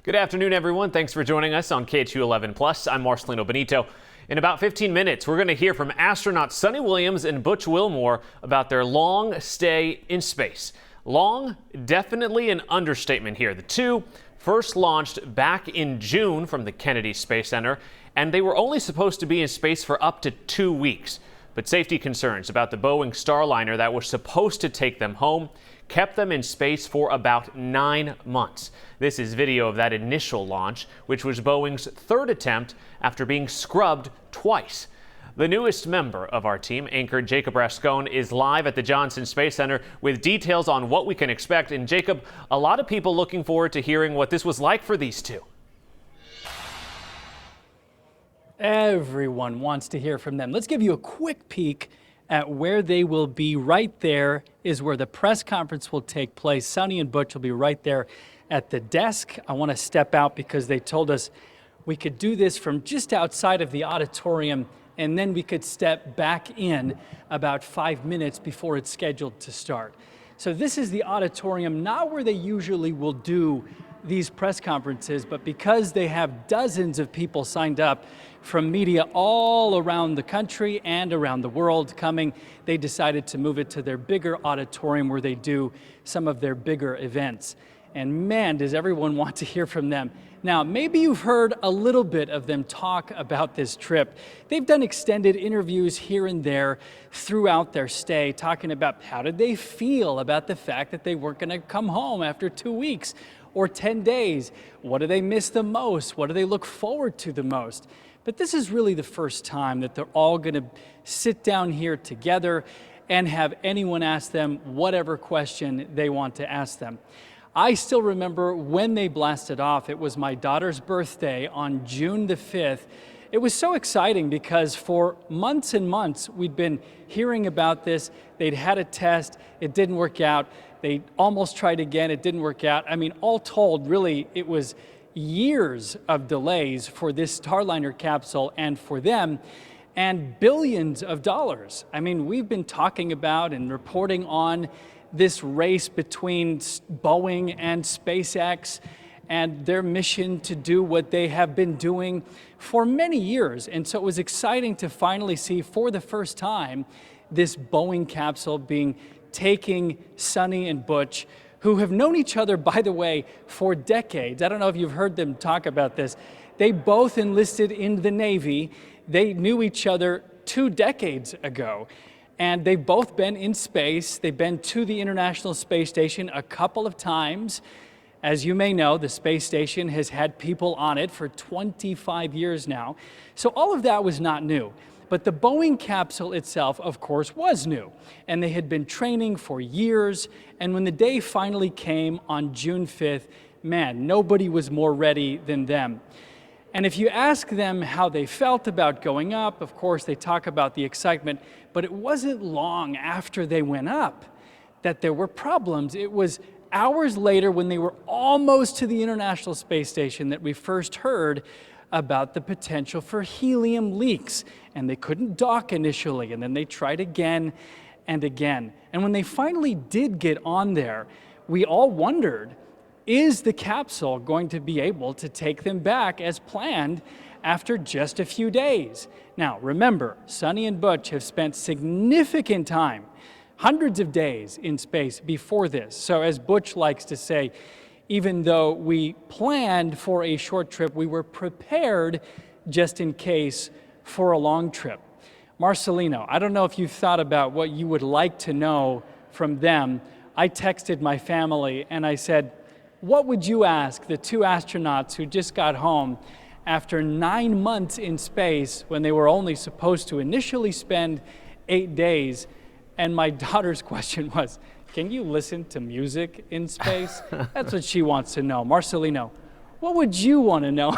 Good afternoon, everyone. Thanks for joining us on KHU 11+. I'm Marcelino Benito. In about 15 minutes, we're going to hear from astronauts Suni Williams and Butch Wilmore about their long stay in space. Long, definitely an understatement here. The two first launched back in June from the Kennedy Space Center, and they were only supposed to be in space for up to 2 weeks. But safety concerns about the Boeing Starliner that was supposed to take them home kept them in space for about 9 months. This is video of that initial launch, which was Boeing's third attempt after being scrubbed twice. The newest member of our team, anchor Jacob Rascone, is live at the Johnson Space Center with details on what we can expect. And Jacob, a lot of people looking forward to hearing what this was like for these two. Everyone wants to hear from them. Let's give you a quick peek at where they will be. Right there is where the press conference will take place. Suni and Butch will be right there at the desk. I want to step out because they told us we could do this from just outside of the auditorium, and then we could step back in about 5 minutes before it's scheduled to start. So this is the auditorium, not where they usually will do these press conferences, but because they have dozens of people signed up from media all around the country and around the world coming, they decided to move it to their bigger auditorium where they do some of their bigger events. And man, does everyone want to hear from them. Now, maybe you've heard a little bit of them talk about this trip. They've done extended interviews here and there throughout their stay, talking about how did they feel about the fact that they weren't going to come home after 2 weeks or 10 days. What do they miss the most? What do they look forward to the most? But this is really the first time that they're all going to sit down here together and have anyone ask them whatever question they want to ask them. I still remember when they blasted off. It was my daughter's birthday on June the 5th. It was so exciting because for months and months we'd been hearing about this. They'd had a test, it didn't work out. They almost tried again, it didn't work out. I mean, all told, really, it was years of delays for this Starliner capsule and for them, and billions of dollars. I mean, we've been talking about and reporting on this race between Boeing and SpaceX and their mission to do what they have been doing for many years. And so it was exciting to finally see for the first time this Boeing capsule taking Suni and Butch, who have known each other, by the way, for decades. I don't know if you've heard them talk about this. They both enlisted in the Navy. They knew each other 2 decades ago. And they've both been in space. They've been to the International Space Station a couple of times. As you may know, the space station has had people on it for 25 years now. So all of that was not new. But the Boeing capsule itself, of course, was new. And they had been training for years. And when the day finally came on June 5th, man, nobody was more ready than them. And if you ask them how they felt about going up, of course, they talk about the excitement, but it wasn't long after they went up that there were problems. It was hours later when they were almost to the International Space Station that we first heard about the potential for helium leaks. And they couldn't dock initially, and then they tried again and again. And when they finally did get on there, we all wondered, is the capsule going to be able to take them back as planned after just a few days? Now, remember, Suni and Butch have spent significant time, hundreds of days in space before this. So as Butch likes to say, even though we planned for a short trip, we were prepared just in case for a long trip. Marcelino, I don't know if you've thought about what you would like to know from them. I texted my family and I said, what would you ask the 2 astronauts who just got home after 9 months in space when they were only supposed to initially spend 8 days? And my daughter's question was, can you listen to music in space? That's what she wants to know. Marcelino, what would you want to know?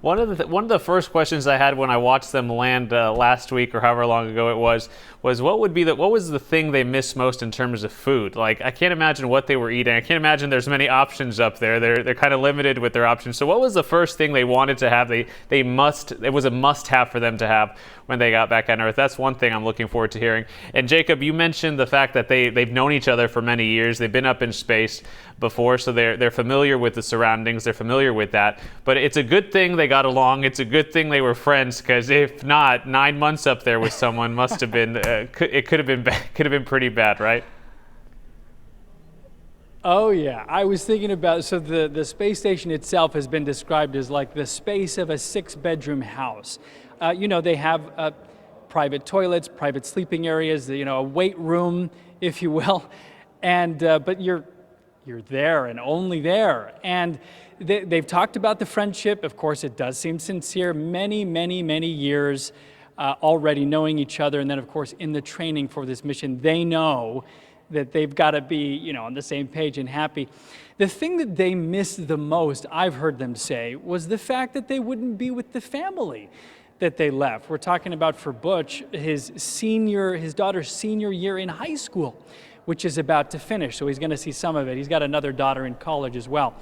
One of the first questions I had when I watched them land last week or however long ago it was what was the thing they missed most in terms of food? Like, I can't imagine what they were eating. I can't imagine there's many options up there. They're kind of limited with their options. So what was the first thing they wanted to have? It was a must-have for them to have when they got back on Earth. That's one thing I'm looking forward to hearing. And Jacob, you mentioned the fact that they've known each other for many years. They've been up in space before, so they're familiar with the surroundings. They're familiar familiar with that. But it's a good thing they got along. It's a good thing they were friends, because if not, 9 months up there with someone must have been, it could have been pretty bad, right? Oh yeah, I was thinking about, so the space station itself has been described as like the space of a 6-bedroom house. They have private toilets, private sleeping areas, a weight room, if you will, and but you're there and only there. And they've talked about the friendship. Of course, it does seem sincere. Many, many, many years already knowing each other, and then of course in the training for this mission, they know that they've got to be, on the same page and happy. The thing that they missed the most, I've heard them say, was the fact that they wouldn't be with the family that they left. We're talking about, for Butch, his daughter's senior year in high school, which is about to finish, so he's going to see some of it. He's got another daughter in college as well.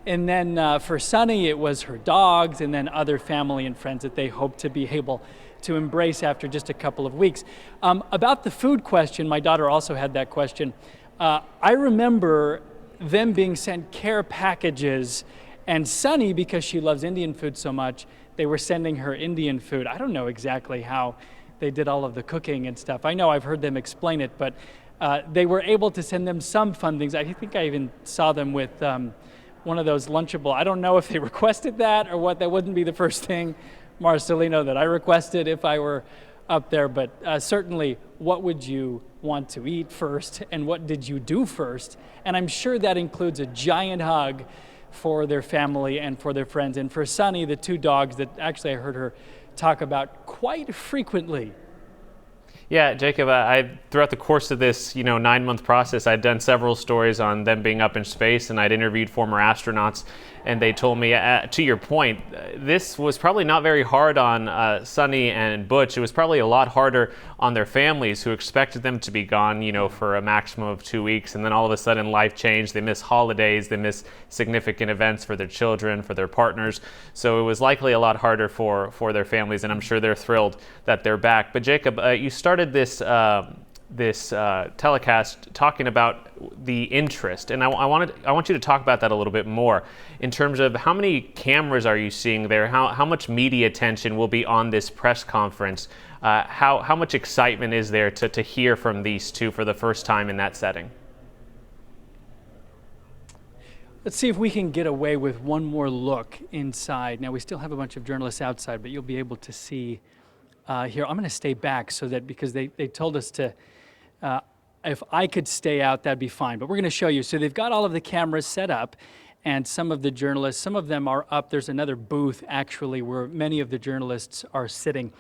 And then for Suni, it was her dogs, and then other family and friends that they hope to be able to embrace after just a couple of weeks. About the food question, my daughter also had that question. I remember them being sent care packages, and Suni, because she loves Indian food so much, they were sending her Indian food. I don't know exactly how they did all of the cooking and stuff. I know I've heard them explain it, but they were able to send them some fun things. I think I even saw them with one of those Lunchable. I don't know if they requested that or what. That wouldn't be the first thing, Marcelino, that I requested if I were up there, but certainly, what would you want to eat first, and what did you do first? And I'm sure that includes a giant hug for their family and for their friends, and for Suni, the 2 dogs that actually I heard her talk about quite frequently. Yeah, Jacob, throughout the course of this, 9-month process, I'd done several stories on them being up in space, and I'd interviewed former astronauts, and they told me, to your point, this was probably not very hard on Suni and Butch. It was probably a lot harder on their families, who expected them to be gone, for a maximum of 2 weeks, and then all of a sudden life changed. They miss holidays, they miss significant events for their children, for their partners. So it was likely a lot harder for their families, and I'm sure they're thrilled that they're back. But Jacob, you started this telecast talking about the interest, and I want you to talk about that a little bit more in terms of how many cameras are you seeing there, how much media attention will be on this press conference, how much excitement is there to hear from these two for the first time in that setting? Let's see if we can get away with one more look inside. Now, we still have a bunch of journalists outside, but you'll be able to see here. I'm going to stay back because they told us to, if I could stay out, that'd be fine. But we're going to show you. So they've got all of the cameras set up, and some of the journalists, some of them are up. There's another booth, actually, where many of the journalists are sitting.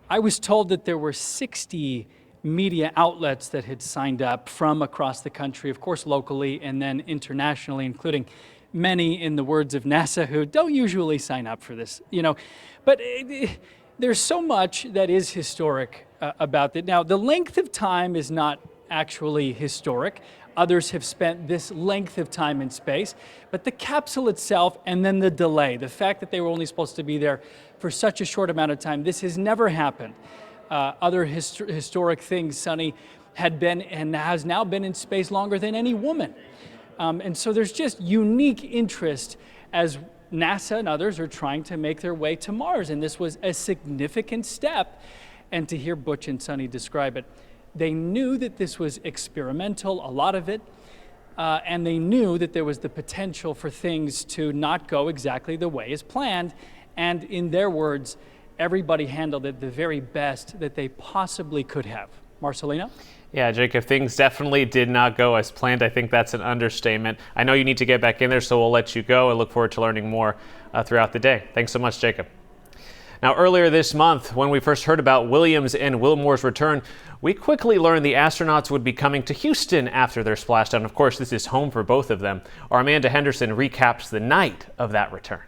I was told that there were 60 media outlets that had signed up from across the country, of course locally, and then internationally, including many, in the words of NASA, who don't usually sign up for this, But there's so much that is historic about it. Now, the length of time is not actually historic. Others have spent this length of time in space, but the capsule itself, and then the delay, the fact that they were only supposed to be there for such a short amount of time, this has never happened. Other historic things, Suni had been and has now been in space longer than any woman. And so there's just unique interest as NASA and others are trying to make their way to Mars. And this was a significant step. And to hear Butch and Suni describe it, they knew that this was experimental, a lot of it, and they knew that there was the potential for things to not go exactly the way as planned. And in their words, everybody handled it the very best that they possibly could have. Marcelino? Yeah, Jacob, things definitely did not go as planned. I think that's an understatement. I know you need to get back in there, so we'll let you go. I look forward to learning more throughout the day. Thanks so much, Jacob. Now, earlier this month, when we first heard about Williams and Wilmore's return, we quickly learned the astronauts would be coming to Houston after their splashdown. Of course, this is home for both of them. Our Amanda Henderson recaps the night of that return.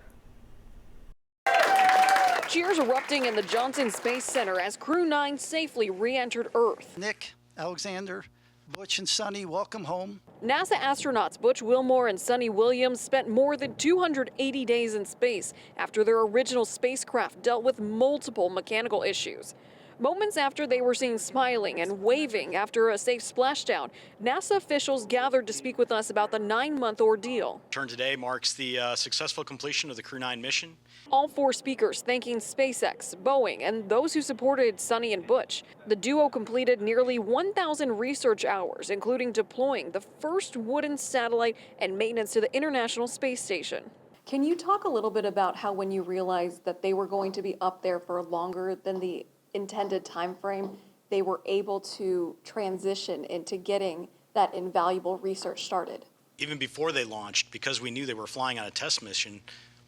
Cheers erupting in the Johnson Space Center as Crew 9 safely re-entered Earth. Nick, Alexander, Butch, and Suni, welcome home. NASA astronauts Butch Wilmore and Suni Williams spent more than 280 days in space after their original spacecraft dealt with multiple mechanical issues. Moments after they were seen smiling and waving after a safe splashdown, NASA officials gathered to speak with us about the 9-month ordeal. Turn today marks the successful completion of the Crew 9 mission. All 4 speakers thanking SpaceX, Boeing, and those who supported Suni and Butch. The duo completed nearly 1,000 research hours, including deploying the first wooden satellite and maintenance to the International Space Station. Can you talk a little bit about how when you realized that they were going to be up there for longer than the intended time frame, they were able to transition into getting that invaluable research started? Even before they launched, because we knew they were flying on a test mission,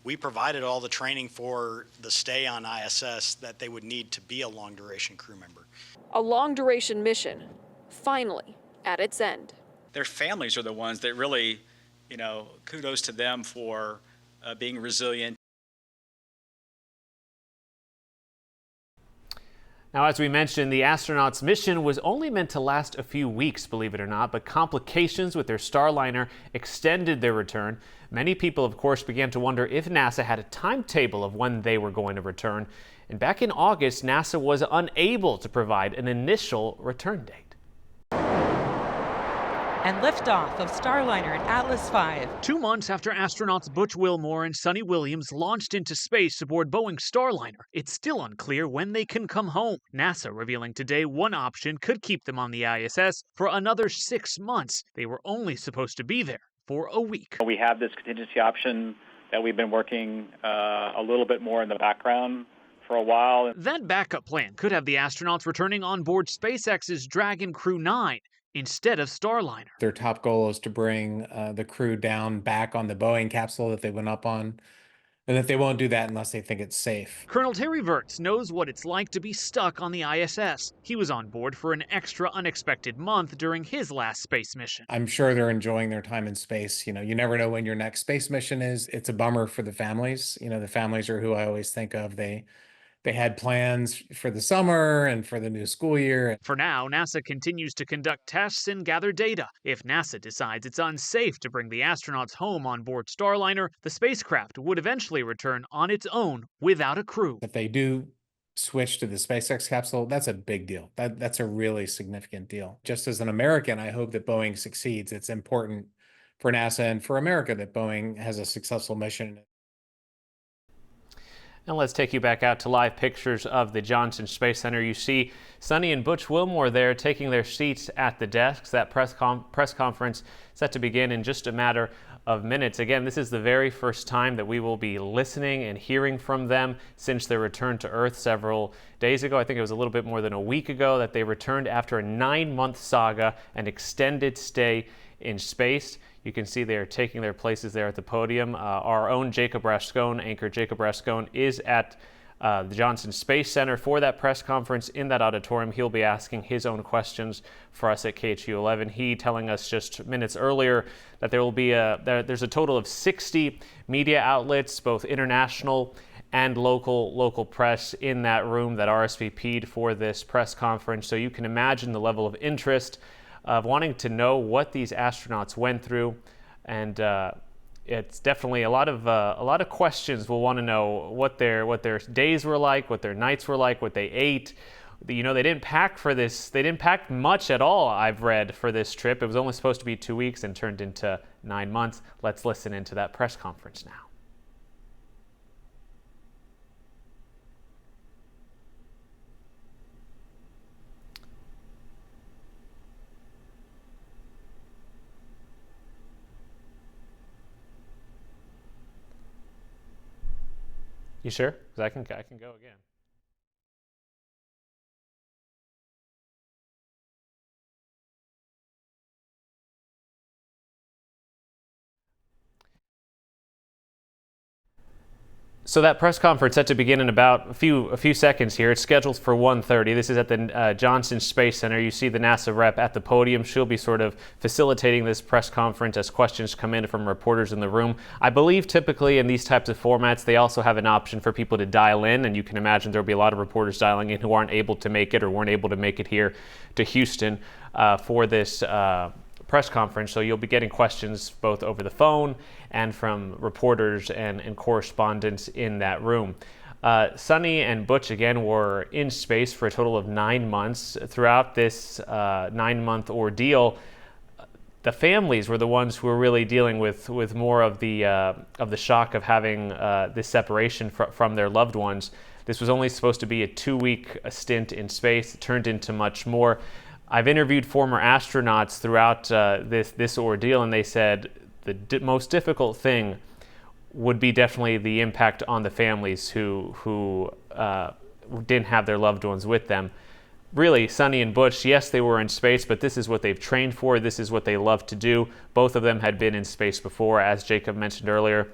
we provided all the training for the stay on ISS that they would need to be a long-duration crew member. A long-duration mission, finally, at its end. Their families are the ones that really, kudos to them for being resilient. Now, as we mentioned, the astronauts' mission was only meant to last a few weeks, believe it or not, but complications with their Starliner extended their return. Many people, of course, began to wonder if NASA had a timetable of when they were going to return. And back in August, NASA was unable to provide an initial return date. And liftoff of Starliner and Atlas V. 2 months after astronauts Butch Wilmore and Suni Williams launched into space aboard Boeing's Starliner, it's still unclear when they can come home. NASA revealing today one option could keep them on the ISS for another 6 months. They were only supposed to be there for a week. We have this contingency option that we've been working a little bit more in the background for a while. That backup plan could have the astronauts returning on board SpaceX's Dragon Crew 9. Instead of Starliner. Their top goal is to bring the crew down back on the Boeing capsule that they went up on, and that they won't do that unless they think it's safe. Colonel Terry Virts knows what it's like to be stuck on the ISS. He was on board for an extra unexpected month during his last space mission. I'm sure they're enjoying their time in space. You never know when your next space mission is. It's a bummer for the families. The families are who I always think of. They had plans for the summer and for the new school year. For now, NASA continues to conduct tests and gather data. If NASA decides it's unsafe to bring the astronauts home on board Starliner, the spacecraft would eventually return on its own without a crew. If they do switch to the SpaceX capsule, that's a big deal. That's a really significant deal. Just as an American, I hope that Boeing succeeds. It's important for NASA and for America that Boeing has a successful mission. And let's take you back out to live pictures of the Johnson Space Center. You see Suni and Butch Wilmore there taking their seats at the desks. That press conference set to begin in just a matter of minutes. Again, this is the very first time that we will be listening and hearing from them since their return to Earth several days ago. I think it was a little bit more than a week ago that they returned after a 9-month saga, an extended stay in space. You can see they are taking their places there at the podium. Our own Jacob Rascone, anchor Jacob Rascone, is at the Johnson Space Center for that press conference in that auditorium. He'll be asking his own questions for us at KHU 11. He telling us just minutes earlier that there will be there's a total of 60 media outlets, both international and local press in that room that RSVP'd for this press conference. So you can imagine the level of interest of wanting to know what these astronauts went through, and it's definitely a lot of questions. We'll want to know what their days were like, what their nights were like, what they ate. They didn't pack for this. They didn't pack much at all, I've read, for this trip. It was only supposed to be 2 weeks and turned into 9 months. Let's listen into that press conference now. You sure? Because I can go again. So that press conference set to begin in about a few seconds here. It's scheduled for 1:30. This is at the Johnson Space Center. You see the NASA rep at the podium. She'll be sort of facilitating this press conference as questions come in from reporters in the room. I believe typically in these types of formats, they also have an option for people to dial in, and you can imagine there'll be a lot of reporters dialing in who aren't able to make it or weren't able to make it here to Houston for this press conference. So you'll be getting questions both over the phone and from reporters and correspondents in that room. Suni and Butch again were in space for a total of 9 months. Throughout this 9-month ordeal, the families were the ones who were really dealing with more of the shock of having this separation from their loved ones. This was only supposed to be a 2-week stint in space. It turned into much more. I've interviewed former astronauts throughout this ordeal, and they said the most difficult thing would be definitely the impact on the families who didn't have their loved ones with them. Really, Suni and Butch, yes, they were in space, but this is what they've trained for. This is what they love to do. Both of them had been in space before, as Jacob mentioned earlier.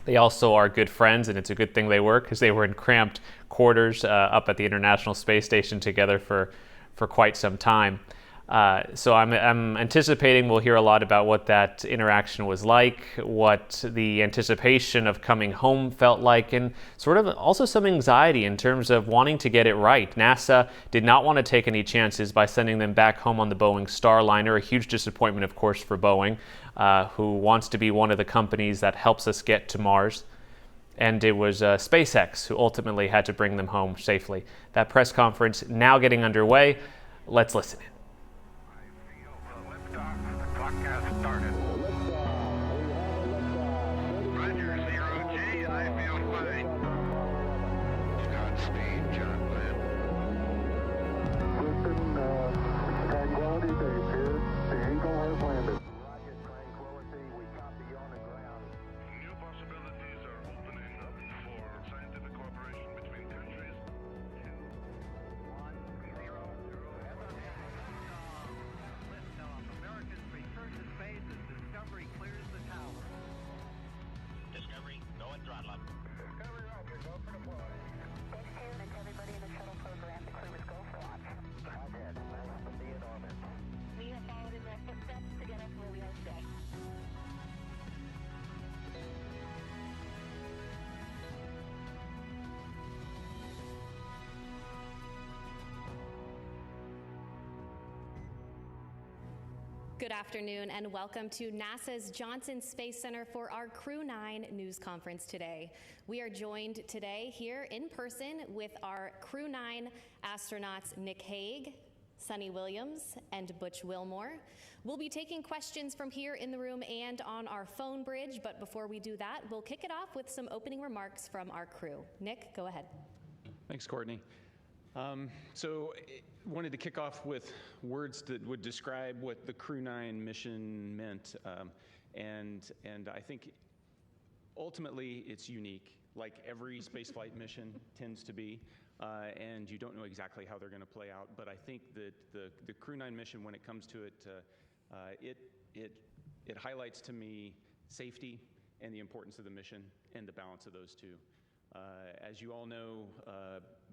They also are good friends, and it's a good thing they were, because they were in cramped quarters up at the International Space Station together for quite some time. So I'm anticipating we'll hear a lot about what that interaction was like, what the anticipation of coming home felt like, and sort of also some anxiety in terms of wanting to get it right. NASA did not want to take any chances by sending them back home on the Boeing Starliner, a huge disappointment, of course, for Boeing, who wants to be one of the companies that helps us get to Mars. And it was SpaceX who ultimately had to bring them home safely. That press conference now getting underway. Let's listen in. Good afternoon and welcome to NASA's Johnson Space Center for our Crew 9 news conference today. We are joined today here in person with our Crew 9 astronauts Nick Hague, Suni Williams, and Butch Wilmore. We'll be taking questions from here in the room and on our phone bridge, but before we do that, we'll kick it off with some opening remarks from our crew. Nick, go ahead. Thanks, Courtney. Wanted to kick off with words that would describe what the Crew 9 mission meant, and I think ultimately it's unique, like every spaceflight mission tends to be, and you don't know exactly how they're going to play out. But I think that the Crew 9 mission, when it comes to it, it highlights to me safety and the importance of the mission and the balance of those two. As you all know,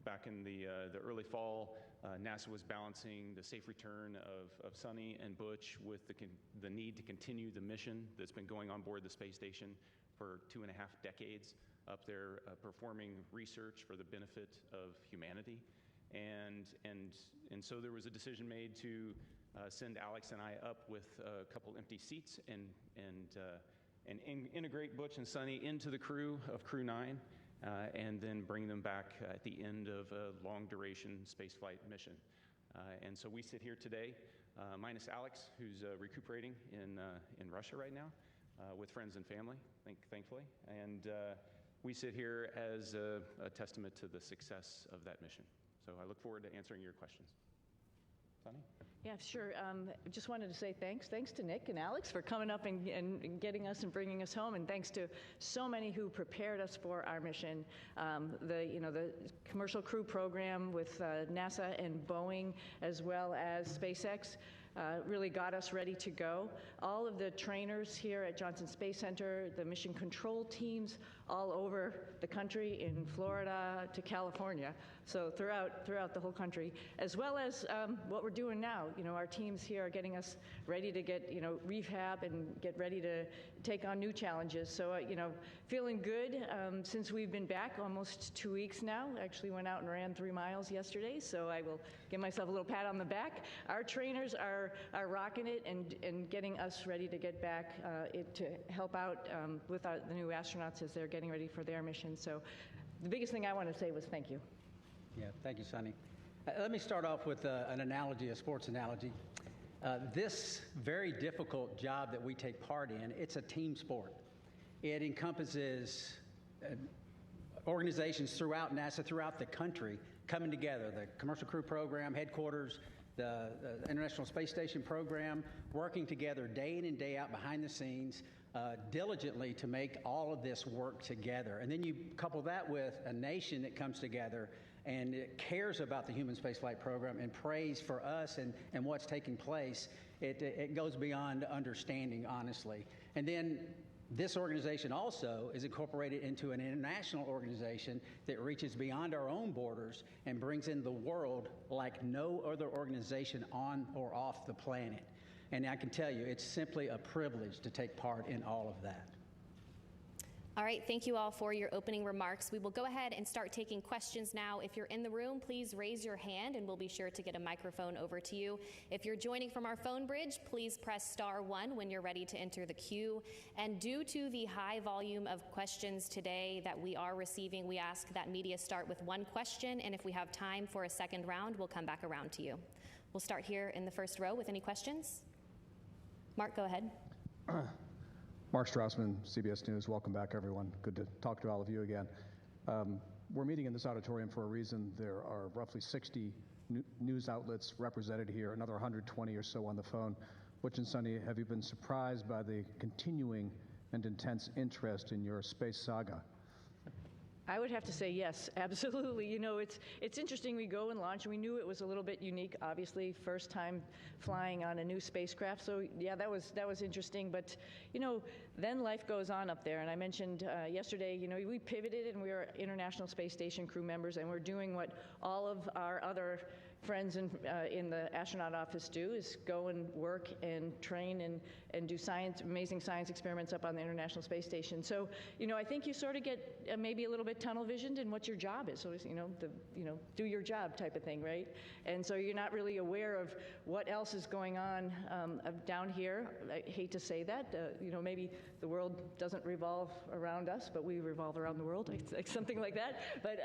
back in the early fall, NASA was balancing the safe return of Suni and Butch with the need to continue the mission that's been going on board the space station for 2.5 decades up there, performing research for the benefit of humanity. And so there was a decision made to send Alex and I up with a couple empty seats and integrate Butch and Suni into the crew of Crew 9. And then bring them back at the end of a long-duration spaceflight mission. And so we sit here today, minus Alex, who's recuperating in Russia right now, with friends and family, thankfully. And we sit here as a testament to the success of that mission. So I look forward to answering your questions. Suni? Yeah, sure. Just wanted to say thanks to Nick and Alex for coming up and getting us and bringing us home, and thanks to so many who prepared us for our mission. The commercial crew program with NASA and Boeing, as well as SpaceX, really got us ready to go. All of the trainers here at Johnson Space Center, the mission control teams all over the country, in Florida to California, so throughout the whole country, as well as what we're doing now. Our teams here are getting us ready to get, rehab and get ready to take on new challenges. So, feeling good since we've been back almost 2 weeks now. Actually went out and ran 3 miles yesterday, so I will give myself a little pat on the back. Our trainers are rocking it and getting us ready to get back to help out with the new astronauts as they're getting ready for their mission. So the biggest thing I want to say was thank you. Yeah, thank you, Suni. Let me start off with an analogy, a sports analogy. This very difficult job that we take part in, it's a team sport. It encompasses organizations throughout NASA, throughout the country, coming together, the Commercial Crew Program, headquarters, the International Space Station program, working together day in and day out behind the scenes, diligently to make all of this work together. And then you couple that with a nation that comes together and it cares about the human spaceflight program and prays for us and what's taking place. It goes beyond understanding, honestly. And then this organization also is incorporated into an international organization that reaches beyond our own borders and brings in the world like no other organization on or off the planet. And I can tell you, it's simply a privilege to take part in all of that. All right, thank you all for your opening remarks. We will go ahead and start taking questions now. If you're in the room, please raise your hand and we'll be sure to get a microphone over to you. If you're joining from our phone bridge, please press *1 when you're ready to enter the queue. And due to the high volume of questions today that we are receiving, we ask that media start with one question, and if we have time for a second round, we'll come back around to you. We'll start here in the first row with any questions. Mark, go ahead. Mark Strassman, CBS News. Welcome back, everyone. Good to talk to all of you again. We're meeting in this auditorium for a reason. There are roughly 60 news outlets represented here, another 120 or so on the phone. Butch and Suni, have you been surprised by the continuing and intense interest in your space saga? I would have to say yes, absolutely. You know, it's interesting. We go and launch, and we knew it was a little bit unique. Obviously, first time flying on a new spacecraft. So yeah, that was interesting. But you know, then life goes on up there. And I mentioned yesterday, you know, we pivoted and we are International Space Station crew members, and we're doing what all of our other friends in the astronaut office do, is go and work and train and do amazing science experiments up on the International Space Station. So, you know, I think you sort of get maybe a little bit tunnel visioned in what your job is. So, you know, do your job type of thing, right? And so you're not really aware of what else is going on down here. I hate to say that. You know, maybe the world doesn't revolve around us, but we revolve around the world, like something like that. But,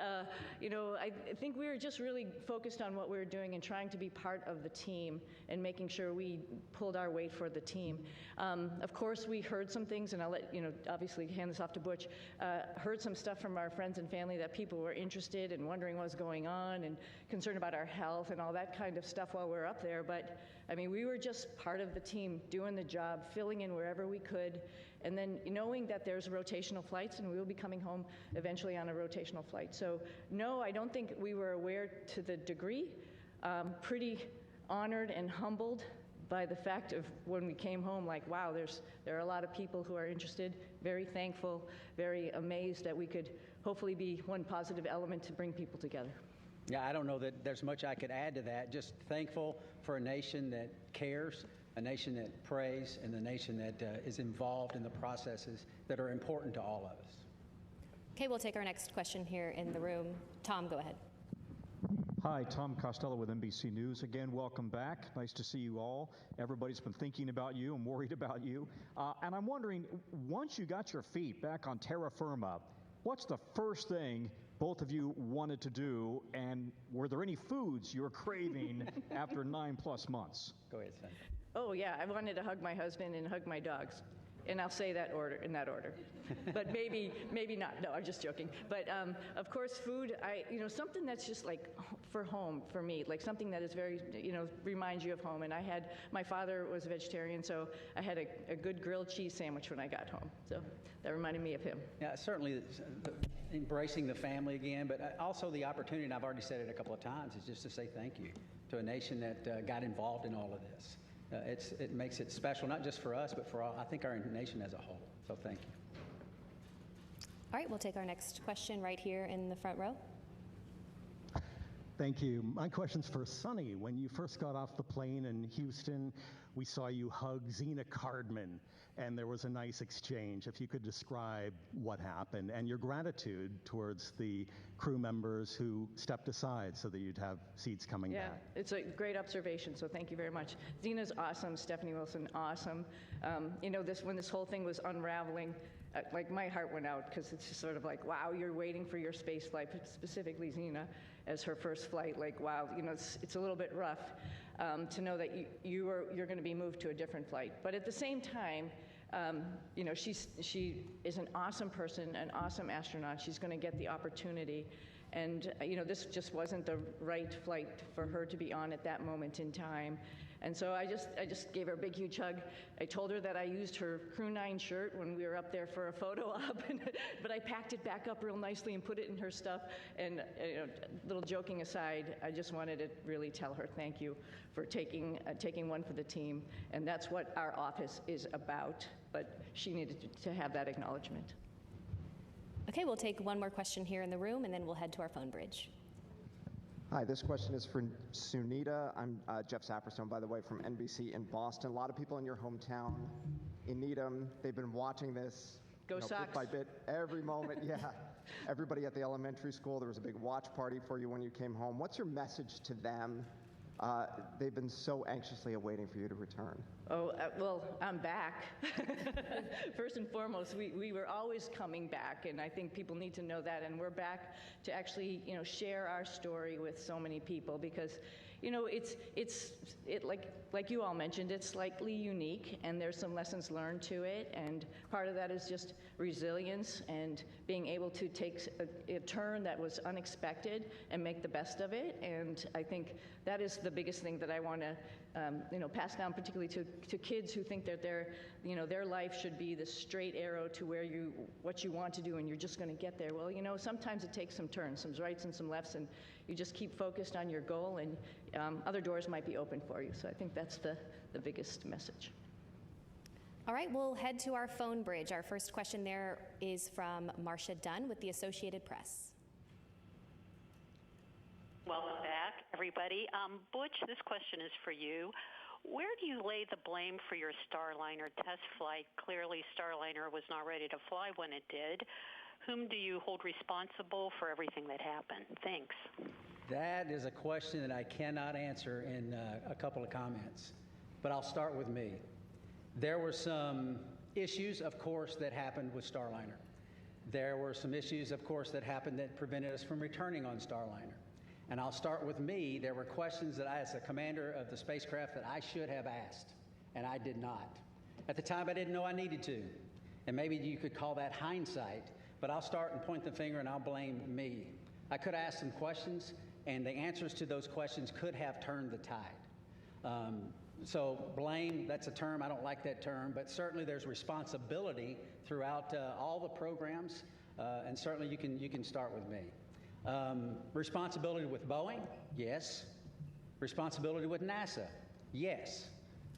you know, I think we were just really focused on what we were doing and trying to be part of the team and making sure we pulled our weight for the team. Of course, we heard some things, and I'll let, you know, obviously hand this off to Butch, heard some stuff from our friends and family that people were interested and wondering what was going on and concerned about our health and all that kind of stuff while we were up there. But, I mean, we were just part of the team, doing the job, filling in wherever we could, and then knowing that there's rotational flights and we will be coming home eventually on a rotational flight. So, no, I don't think we were aware to the degree. Pretty honored and humbled by the fact of when we came home, like, wow, there are a lot of people who are interested, very thankful, very amazed that we could hopefully be one positive element to bring people together. Yeah, I don't know that there's much I could add to that. Just thankful for a nation that cares, a nation that prays, and a nation that is involved in the processes that are important to all of us. Okay, we'll take our next question here in the room. Tom, go ahead. Hi, Tom Costello with NBC News. Again, welcome back. Nice to see you all. Everybody's been thinking about you and worried about you. And I'm wondering, once you got your feet back on terra firma, what's the first thing both of you wanted to do? And were there any foods you were craving after 9+ months? Go ahead, Sam. Oh, yeah, I wanted to hug my husband and hug my dogs. And I'll say that in that order. But maybe not. No, I'm just joking. But of course, food, you know, something that's just like for home for me, like something that is very, you know, reminds you of home. And my father was a vegetarian, so I had a good grilled cheese sandwich when I got home. So that reminded me of him. Yeah, certainly embracing the family again, but also the opportunity, and I've already said it a couple of times, is just to say thank you to a nation that got involved in all of this. It makes it special, not just for us, but for all, I think, our nation as a whole. So thank you. All right, we'll take our next question right here in the front row. Thank you. My question's for Suni. When you first got off the plane in Houston, we saw you hug Zena Cardman, and there was a nice exchange. If you could describe what happened and your gratitude towards the crew members who stepped aside so that you'd have seats coming back. Yeah, it's a great observation, so thank you very much. Zena's awesome, Stephanie Wilson, awesome. When this whole thing was unraveling, like my heart went out because it's just sort of like, wow, you're waiting for your space flight, specifically Zena as her first flight. Like, wow, it's a little bit rough to know that you're going to be moved to a different flight. But at the same time, she is an awesome person, an awesome astronaut. She's going to get the opportunity. And, this just wasn't the right flight for her to be on at that moment in time. And so I just gave her a big, huge hug. I told her that I used her Crew 9 shirt when we were up there for a photo op, but I packed it back up real nicely and put it in her stuff. And, little joking aside, I just wanted to really tell her thank you for taking one for the team. And that's what our office is about. But she needed to have that acknowledgement. Okay, we'll take one more question here in the room, and then we'll head to our phone bridge. Hi, this question is for Sunita. I'm Jeff Saperstone, by the way, from NBC in Boston. A lot of people in your hometown in Needham, they've been watching this Go Sox. bit by bit, every moment. Yeah, everybody at the elementary school, there was a big watch party for you when you came home. What's your message to them? They've been so anxiously awaiting for you to return. Oh, well, I'm back. First and foremost, we were always coming back, and I think people need to know that. And we're back to actually, share our story with so many people because, it's like you all mentioned, it's slightly unique, and there's some lessons learned to it. And part of that is just resilience and being able to take a turn that was unexpected and make the best of it. And I think that is the biggest thing that I want to, pass down, particularly to kids who think that their life should be the straight arrow to what you want to do, and you're just going to get there. Well, sometimes it takes some turns, some rights and some lefts, and you just keep focused on your goal, and other doors might be open for you. So I think that's the biggest message. All right, we'll head to our phone bridge. Our first question there is from Marcia Dunn with the Associated Press. Welcome back, everybody. Butch, this question is for you. Where do you lay the blame for your Starliner test flight? Clearly, Starliner was not ready to fly when it did. Whom do you hold responsible for everything that happened? Thanks. That is a question that I cannot answer in a couple of comments, but I'll start with me. There were some issues, of course, that happened with Starliner. There were some issues, of course, that happened that prevented us from returning on Starliner. And I'll start with me. There were questions that I, as the commander of the spacecraft, that I should have asked, and I did not. At the time, I didn't know I needed to. And maybe you could call that hindsight, but I'll start and point the finger and I'll blame me. I could have asked some questions, and the answers to those questions could have turned the tide. So blame, that's a term, I don't like that term, but certainly there's responsibility throughout all the programs, and certainly you can start with me. Responsibility with Boeing? Yes. Responsibility with NASA? Yes.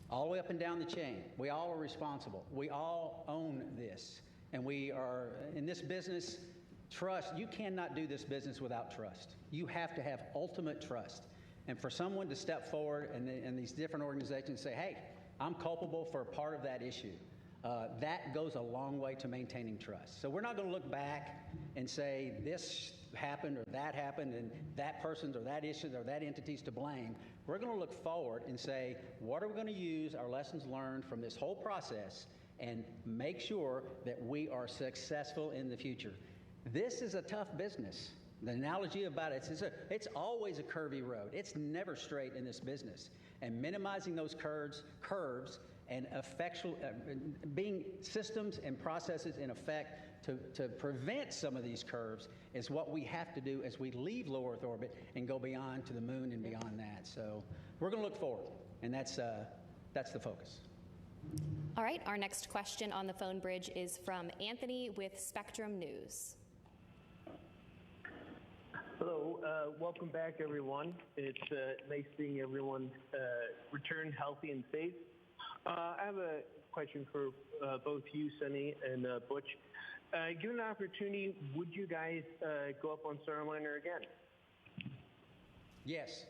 All the way up and down the chain. We all are responsible. We all own this. And we are, in this business, trust. You cannot do this business without trust. You have to have ultimate trust. And for someone to step forward and these different organizations say, hey, I'm culpable for part of that issue, that goes a long way to maintaining trust. So we're not going to look back and say this happened or that happened and that person's or that issue or that entity's to blame. We're going to look forward and say, what are we going to use our lessons learned from this whole process and make sure that we are successful in the future. This is a tough business. The analogy about it is it's always a curvy road. It's never straight in this business. And minimizing those curves and being systems and processes in effect to prevent some of these curves is what we have to do as we leave low Earth orbit and go beyond to the moon and beyond that. So we're going to look forward, and that's the focus. All right, our next question on the phone bridge is from Anthony with Spectrum News. Hello, welcome back, everyone. It's nice seeing everyone return healthy and safe. I have a question for both you, Suni, and Butch. Given an opportunity, would you guys go up on Starliner again? Yes.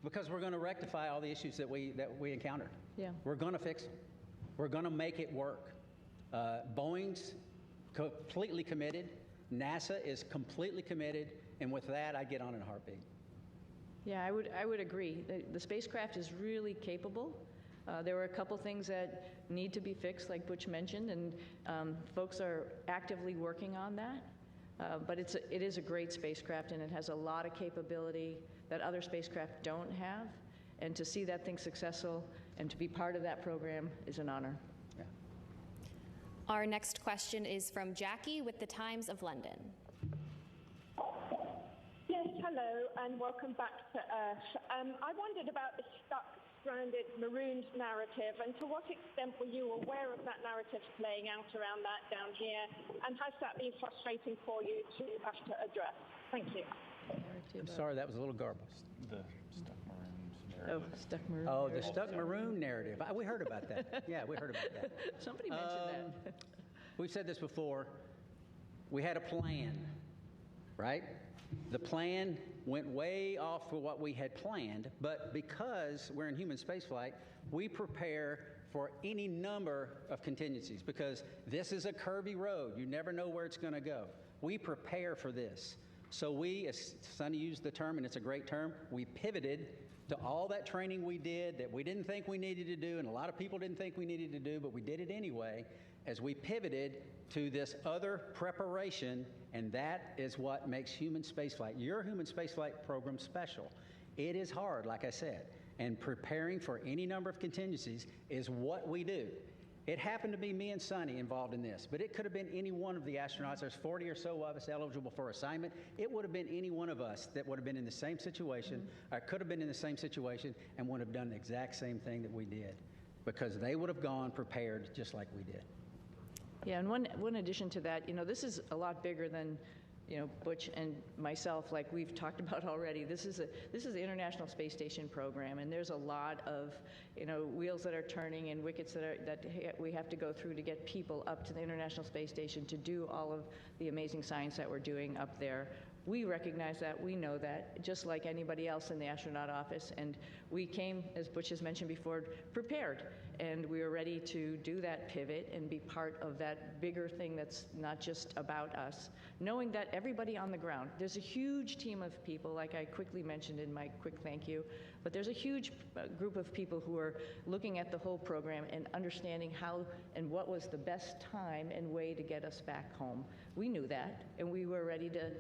Because we're going to rectify all the issues that we encountered. Yeah. We're going to fix them. We're going to make it work. Boeing's completely committed. NASA is completely committed. And with that, I get on in a heartbeat. Yeah, I would agree. The spacecraft is really capable. There were a couple things that need to be fixed, like Butch mentioned, and folks are actively working on that. But it is a great spacecraft, and it has a lot of capability that other spacecraft don't have. And to see that thing successful and to be part of that program is an honor. Yeah. Our next question is from Jackie with the Times of London. Yes, hello, and welcome back to Earth. I wondered about the stuck, stranded, marooned narrative, and to what extent were you aware of that narrative playing out around that down here, and has that been frustrating for you to have to address? Thank you. I'm sorry, that was a little garbled. The stuck maroons narrative. Oh, stuck maroon. Oh, the stuck maroon narrative. We heard about that. Yeah, we heard about that. Somebody mentioned that. We've said this before. We had a plan, right? The plan went way off for what we had planned, but because we're in human spaceflight, we prepare for any number of contingencies because this is a curvy road. You never know where it's going to go. We prepare for this. So we, as Suni used the term, and it's a great term, we pivoted to all that training we did that we didn't think we needed to do, and a lot of people didn't think we needed to do, but we did it anyway, as we pivoted to this other preparation, and that is what makes human spaceflight, your human spaceflight program, special. It is hard, like I said, and preparing for any number of contingencies is what we do. It happened to be me and Suni involved in this, but it could have been any one of the astronauts. There's 40 or so of us eligible for assignment. It would have been any one of us that would have been in the same situation, or could have been in the same situation, and would have done the exact same thing that we did, because they would have gone prepared just like we did. Yeah, and one addition to that, this is a lot bigger than, Butch and myself, like we've talked about already. This is the International Space Station program, and there's a lot of, wheels that are turning and wickets that we have to go through to get people up to the International Space Station to do all of the amazing science that we're doing up there. We recognize that, we know that, just like anybody else in the astronaut office, and we came, as Butch has mentioned before, prepared, and we were ready to do that pivot and be part of that bigger thing that's not just about us, knowing that everybody on the ground, there's a huge team of people, like I quickly mentioned in my quick thank you, but there's a huge group of people who are looking at the whole program and understanding how and what was the best time and way to get us back home. We knew that, and we were ready to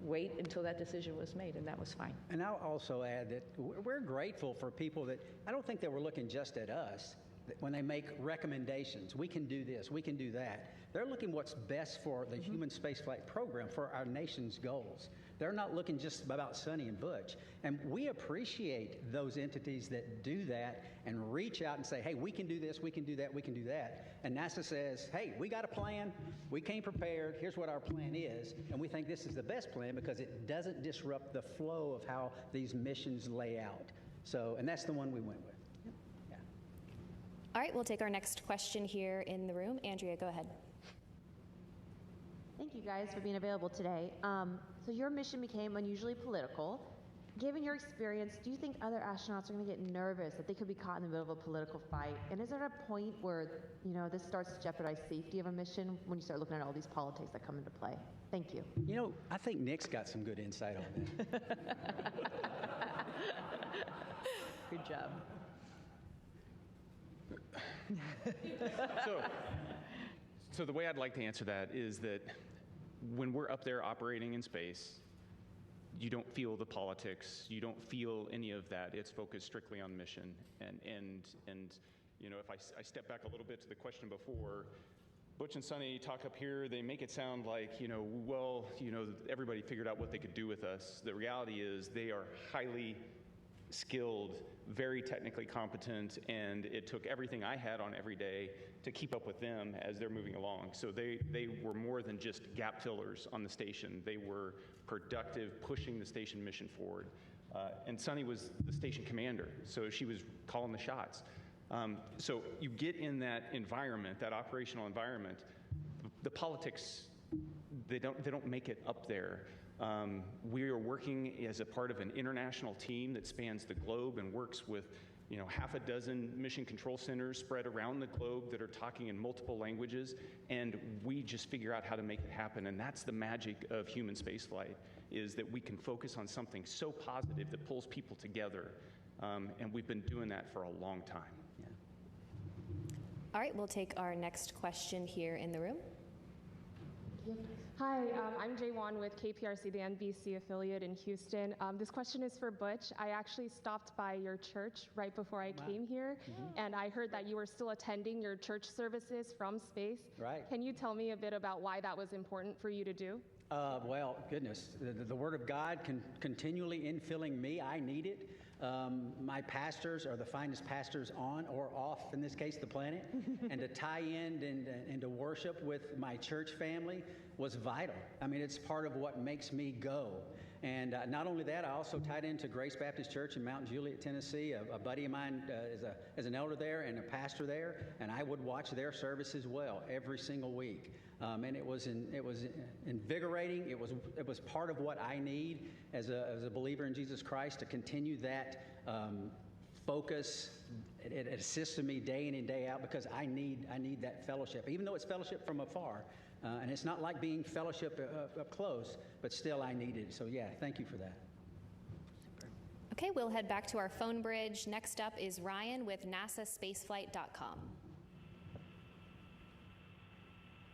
wait until that decision was made, and that was fine. And I'll also add that we're grateful for people that, I don't think they were looking just at us, that when they make recommendations, we can do this, we can do that. They're looking what's best for the human spaceflight program, for our nation's goals. They're not looking just about Suni and Butch. And we appreciate those entities that do that and reach out and say, hey, we can do this, we can do that, we can do that. And NASA says, hey, we got a plan, we came prepared, here's what our plan is. And we think this is the best plan because it doesn't disrupt the flow of how these missions lay out. So, and that's the one we went with. Yeah. All right, we'll take our next question here in the room. Andrea, go ahead. Thank you guys for being available today. So your mission became unusually political. Given your experience, do you think other astronauts are going to get nervous that they could be caught in the middle of a political fight? And is there a point where, this starts to jeopardize safety of a mission when you start looking at all these politics that come into play? Thank you. I think Nick's got some good insight on that. Good job. So the way I'd like to answer that is that when we're up there operating in space, you don't feel the politics, you don't feel any of that. It's focused strictly on mission. And if I step back a little bit to the question before, Butch and Suni talk up here, they make it sound like, everybody figured out what they could do with us. The reality is they are highly skilled, very technically competent, and it took everything I had on every day to keep up with them as they're moving along. So they were more than just gap fillers on the station. They were productive, pushing the station mission forward. And Suni was the station commander, so she was calling the shots. So you get in that environment, that operational environment, the politics, they don't make it up there. We are working as a part of an international team that spans the globe and works with half a dozen mission control centers spread around the globe that are talking in multiple languages, and we just figure out how to make it happen. And that's the magic of human spaceflight, is that we can focus on something so positive that pulls people together, and we've been doing that for a long time. Yeah. All right, we'll take our next question here in the room. Hi, I'm Jay Wan with KPRC, the NBC affiliate in Houston. This question is for Butch. I actually stopped by your church right before I came here, and I heard that you were still attending your church services from space. Right. Can you tell me a bit about why that was important for you to do? Well, goodness, the Word of God continually infilling me. I need it. My pastors are the finest pastors on or off, in this case, the planet. And to tie in and to worship with my church family was vital. I mean, it's part of what makes me go. And not only that, I also tied into Grace Baptist Church in Mount Juliet, Tennessee. A buddy of mine is an elder there and a pastor there, and I would watch their service as well every single week. And it was invigorating. It was part of what I need as a believer in Jesus Christ to continue that focus. It assisted me day in and day out because I need that fellowship, even though it's fellowship from afar. And it's not like being fellowship up close, but still I need it. So yeah, thank you for that. Okay, we'll head back to our phone bridge. Next up is Ryan with NASAspaceflight.com.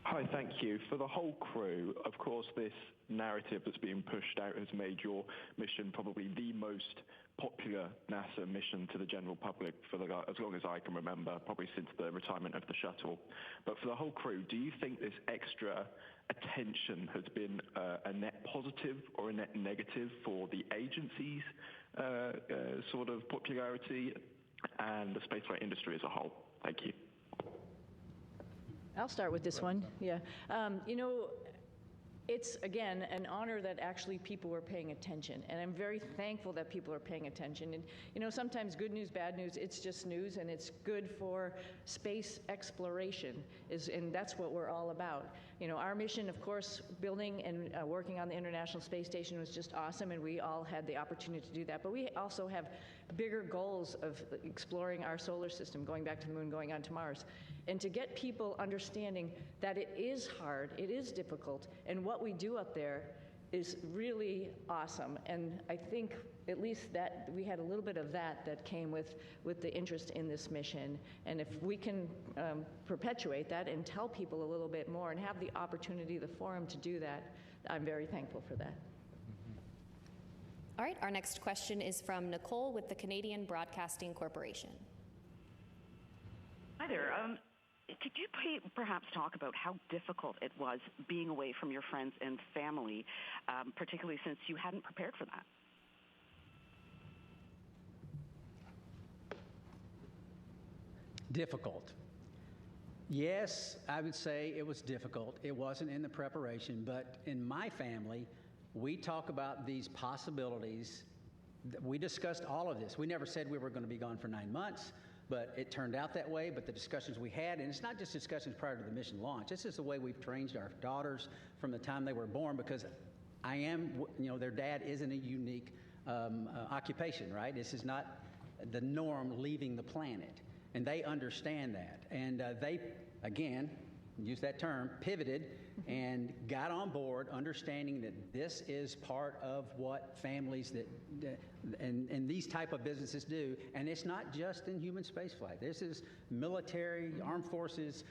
Hi, thank you. For the whole crew, of course, this narrative that's being pushed out has made your mission probably the most popular NASA mission to the general public for as long as I can remember, probably since the retirement of the shuttle. But for the whole crew, do you think this extra attention has been a net positive or a net negative for the agency's sort of popularity and the spaceflight industry as a whole? Thank you. I'll start with this one. Yeah. It's, again, an honor that actually people were paying attention. And I'm very thankful that people are paying attention. And, sometimes good news, bad news, it's just news, and it's good for space exploration, and that's what we're all about. Our mission, of course, building and working on the International Space Station was just awesome, and we all had the opportunity to do that. But we also have bigger goals of exploring our solar system, going back to the moon, going on to Mars. And to get people understanding that it is hard, it is difficult, and what we do up there is really awesome. And I think at least that we had a little bit of that came with the interest in this mission. And if we can perpetuate that and tell people a little bit more and have the opportunity, the forum to do that, I'm very thankful for that. All right, our next question is from Nicole with the Canadian Broadcasting Corporation. Hi there. Could you perhaps talk about how difficult it was being away from your friends and family, particularly since you hadn't prepared for that? Difficult. Yes, I would say it was difficult. It wasn't in the preparation, but in my family, we talk about these possibilities. We discussed all of this. We never said we were going to be gone for 9 months. But it turned out that way. But the discussions we had, and it's not just discussions prior to the mission launch. This is the way we've trained our daughters from the time they were born, because their dad isn't a unique occupation, right? This is not the norm leaving the planet. And they understand that. And they, again, use that term, pivoted and got on board, understanding that this is part of what families and these type of businesses do. And it's not just in human spaceflight. This is military, armed forces,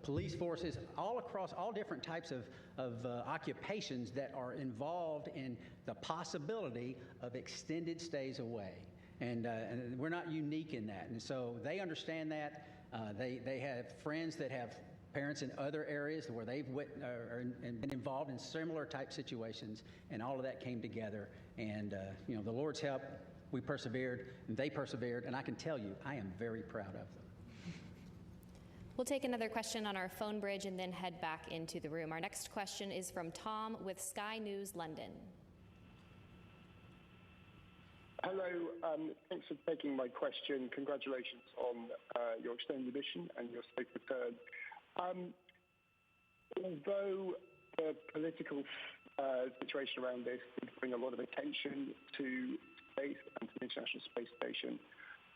police forces, all across all different types of occupations that are involved in the possibility of extended stays away. And we're not unique in that. And so they understand that. They have friends that have parents in other areas where they've been involved in similar type situations, and all of that came together. And the Lord's help, we persevered, and they persevered, and I can tell you, I am very proud of them. We'll take another question on our phone bridge and then head back into the room. Our next question is from Tom with Sky News London. Hello, thanks for taking my question. Congratulations on your extended mission and your safe return. Although the political situation around this did bring a lot of attention to space and to the International Space Station.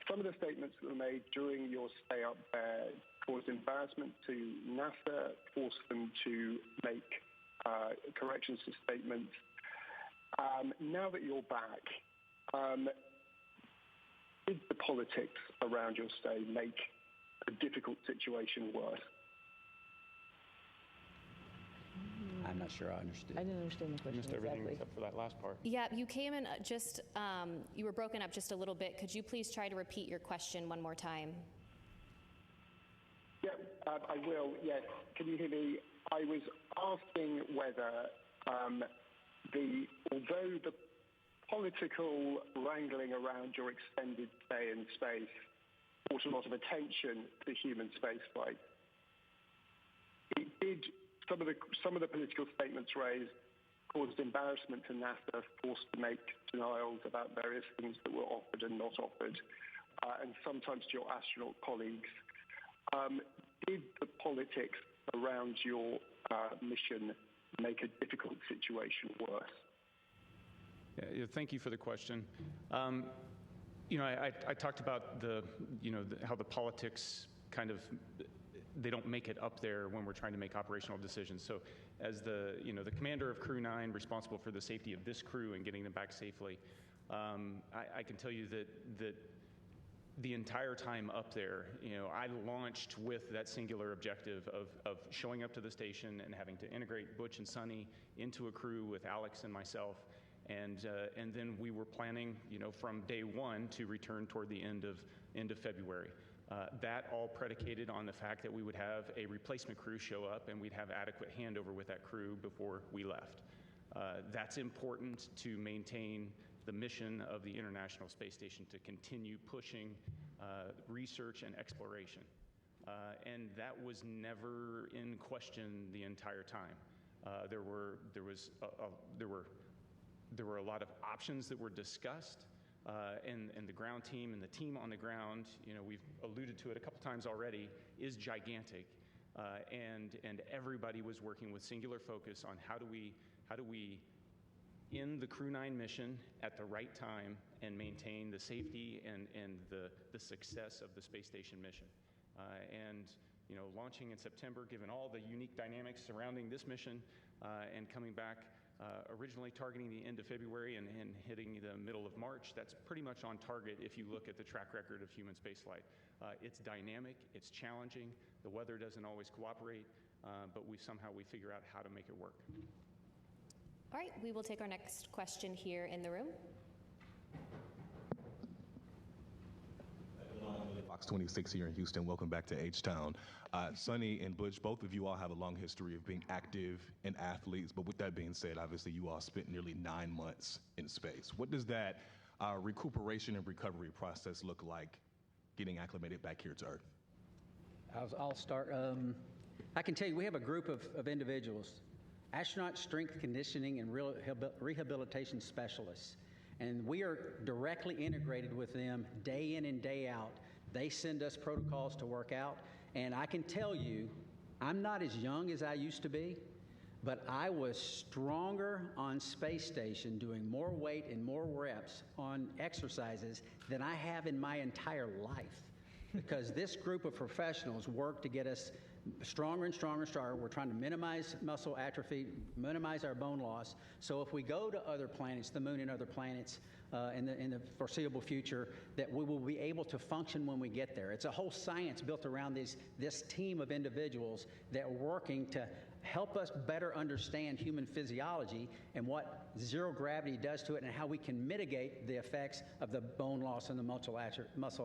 Some of the statements that were made during your stay up there caused embarrassment to NASA, forced them to make corrections to statements. Now that you're back, did the politics around your stay make a difficult situation worse? I'm not sure I understood. I didn't understand the question Missed everything exactly. except for that last part. Yeah, you came in you were broken up just a little bit. Could you please try to repeat your question one more time? Yeah, I will. Yes. Can you hear me? I was asking whether, although the political wrangling around your extended stay in space brought a lot of attention to human spaceflight, it did. Some of the political statements raised caused embarrassment to NASA, forced to make denials about various things that were offered and not offered, and sometimes to your astronaut colleagues. Did the politics around your mission make a difficult situation worse? Yeah, thank you for the question. I talked about how the politics kind of, they don't make it up there when we're trying to make operational decisions. So as the commander of Crew 9, responsible for the safety of this crew and getting them back safely, I can tell you that the entire time up there, I launched with that singular objective of showing up to the station and having to integrate Butch and Suni into a crew with Alex and myself. And then we were planning, from day one to return toward the end of February. That all predicated on the fact that we would have a replacement crew show up and we'd have adequate handover with that crew before we left. That's important to maintain the mission of the International Space Station, to continue pushing research and exploration. And that was never in question the entire time. There were a lot of options that were discussed. And the ground team and the team on the ground, we've alluded to it a couple times already, is gigantic. And everybody was working with singular focus on how do we end the Crew 9 mission at the right time and maintain the safety and the success of the space station mission. Launching in September, given all the unique dynamics surrounding this mission, and coming back originally targeting the end of February and hitting the middle of March, that's pretty much on target if you look at the track record of human spaceflight. It's dynamic, it's challenging, the weather doesn't always cooperate, but we figure out how to make it work. All right, we will take our next question here in the room. Fox 26 here in Houston. Welcome back to H-Town. Suni and Butch, both of you all have a long history of being active and athletes, but with that being said, obviously you all spent nearly 9 months in space. What does that recuperation and recovery process look like getting acclimated back here to Earth? I'll start. I can tell you we have a group of individuals, astronaut strength conditioning and rehabilitation specialists, and we are directly integrated with them day in and day out. They send us protocols to work out, and I can tell you, I'm not as young as I used to be, but I was stronger on space station doing more weight and more reps on exercises than I have in my entire life. Because this group of professionals work to get us stronger and stronger and stronger. We're trying to minimize muscle atrophy, minimize our bone loss. So if we go to other planets, the moon and other planets, in the foreseeable future, that we will be able to function when we get there. It's a whole science built around this team of individuals that are working to help us better understand human physiology and what zero gravity does to it and how we can mitigate the effects of the bone loss and the muscle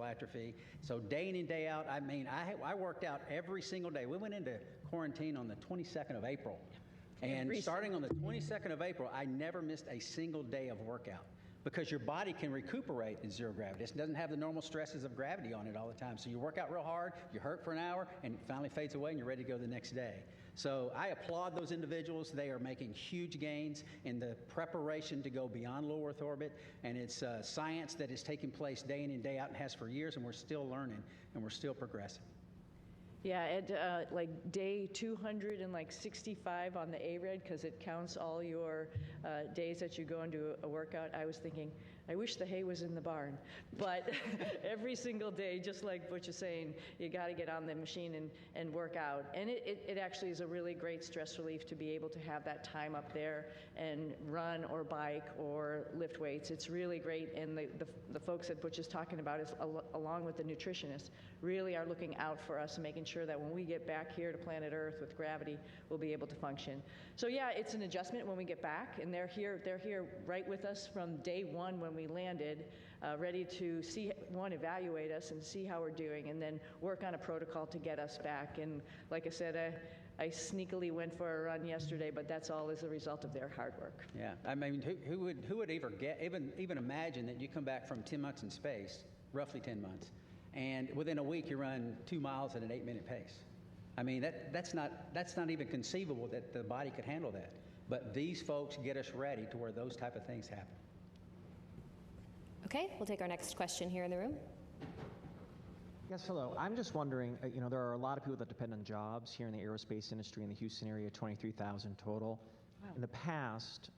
atrophy. So day in and day out, I worked out every single day. We went into quarantine on the 22nd of April. And starting on the 22nd of April, I never missed a single day of workout, because your body can recuperate in zero gravity. It doesn't have the normal stresses of gravity on it all the time. So you work out real hard, you hurt for an hour, and it finally fades away and you're ready to go the next day. So I applaud those individuals. They are making huge gains in the preparation to go beyond low Earth orbit, and it's science that is taking place day in and day out and has for years, and we're still learning and we're still progressing. Yeah, at like day 265 on the ARED, because it counts all your days that you go and do a workout, I was thinking, I wish the hay was in the barn. But every single day, just like Butch is saying, you got to get on the machine and work out. And it actually is a really great stress relief to be able to have that time up there and run or bike or lift weights. It's really great. And the folks that Butch is talking about, is along with the nutritionists, really are looking out for us and making sure that when we get back here to planet Earth with gravity, we'll be able to function. So yeah, it's an adjustment when we get back, and they're here right with us from day one when we landed, ready to evaluate us and see how we're doing, and then work on a protocol to get us back. And like I said, I sneakily went for a run yesterday, but that's all as a result of their hard work. Yeah, I mean, who would even imagine that you come back from 10 months in space, roughly 10 months, and within a week you run 2 miles at an 8-minute pace? I mean, that's not even conceivable that the body could handle that. But these folks get us ready to where those type of things happen. Okay, we'll take our next question here in the room. Yes, hello. I'm just wondering, there are a lot of people that depend on jobs here in the aerospace industry in the Houston area, 23,000 total. Wow. In the past,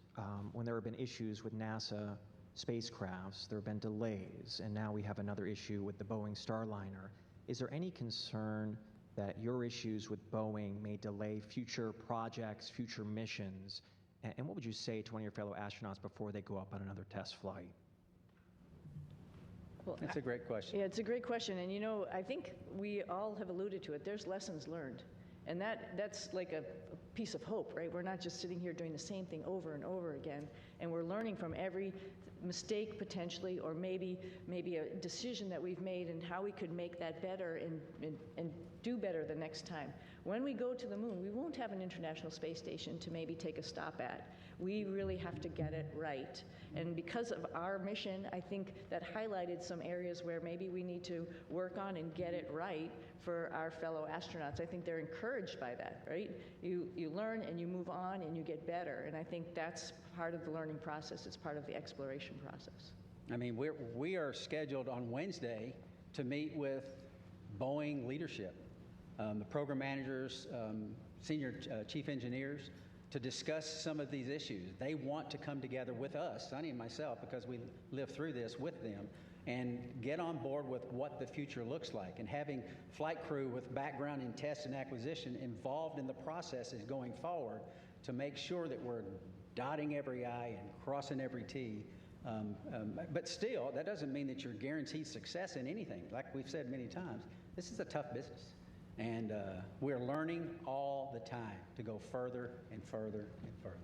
when there have been issues with NASA spacecrafts, there have been delays, and now we have another issue with the Boeing Starliner. Is there any concern that your issues with Boeing may delay future projects, future missions? And what would you say to one of your fellow astronauts before they go up on another test flight? Well, that's a great question. Yeah, it's a great question. And I think we all have alluded to it. There's lessons learned. And that's like a piece of hope, right? We're not just sitting here doing the same thing over and over again. And we're learning from every mistake potentially, or maybe a decision that we've made, and how we could make that better and do better the next time. When we go to the moon, we won't have an International Space Station to maybe take a stop at. We really have to get it right. And because of our mission, I think that highlighted some areas where maybe we need to work on and get it right for our fellow astronauts. I think they're encouraged by that, right? You learn and you move on and you get better. And I think that's part of the learning process. It's part of the exploration process. I mean, we are scheduled on Wednesday to meet with Boeing leadership, the program managers, senior chief engineers, to discuss some of these issues. They want to come together with us, Suni and myself, because we lived through this with them, and get on board with what the future looks like, and having flight crew with background in test and acquisition involved in the processes going forward to make sure that we're dotting every I and crossing every T. But still, that doesn't mean that you're guaranteed success in anything. Like we've said many times, this is a tough business. And we're learning all the time to go further and further and further.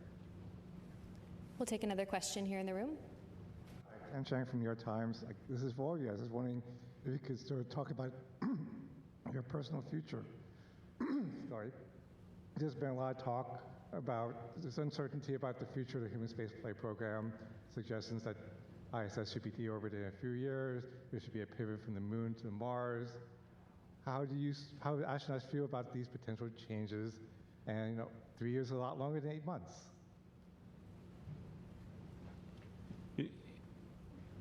We'll take another question here in the room. I'm Chang from New York Times. This is for all of you guys. I was wondering if you could sort of talk about your personal future. Sorry. There's been a lot of talk about this uncertainty about the future of the human spaceflight program, suggestions that ISS should be deorbited in a few years, there should be a pivot from the moon to Mars. How do astronauts feel about these potential changes? And 3 years is a lot longer than 8 months.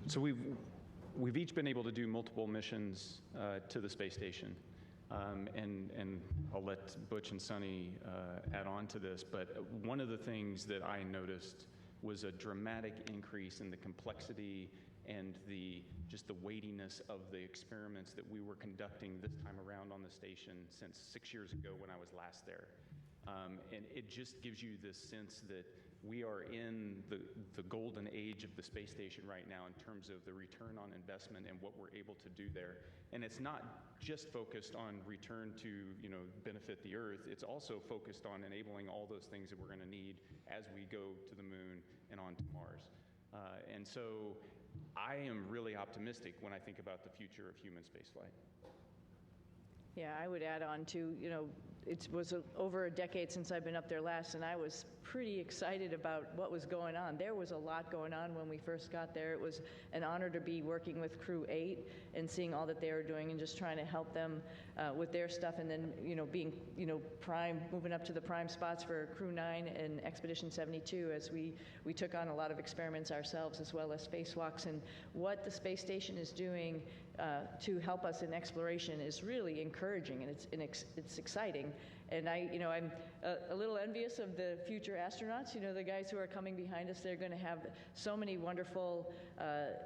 So we've each been able to do multiple missions to the space station, and I'll let Butch and Suni add on to this. But one of the things that I noticed was a dramatic increase in the complexity and just the weightiness of the experiments that we were conducting this time around on the station since 6 years ago when I was last there. And it just gives you this sense that we are in the golden age of the space station right now in terms of the return on investment and what we're able to do there. And it's not just focused on return to benefit the Earth. It's also focused on enabling all those things that we're going to need as we go to the moon and on to Mars. And so I am really optimistic when I think about the future of human spaceflight. Yeah, I would add on to, it was over a decade since I've been up there last, and I was pretty excited about what was going on. There was a lot going on when we first got there. It was an honor to be working with Crew 8 and seeing all that they were doing and just trying to help them with their stuff, and then, being, prime, moving up to the prime spots for Crew 9 and Expedition 72 as we took on a lot of experiments ourselves as well as spacewalks. And what the space station is doing to help us in exploration is really encouraging, and it's exciting. And I'm a little envious of the future astronauts. The guys who are coming behind us, they're going to have so many wonderful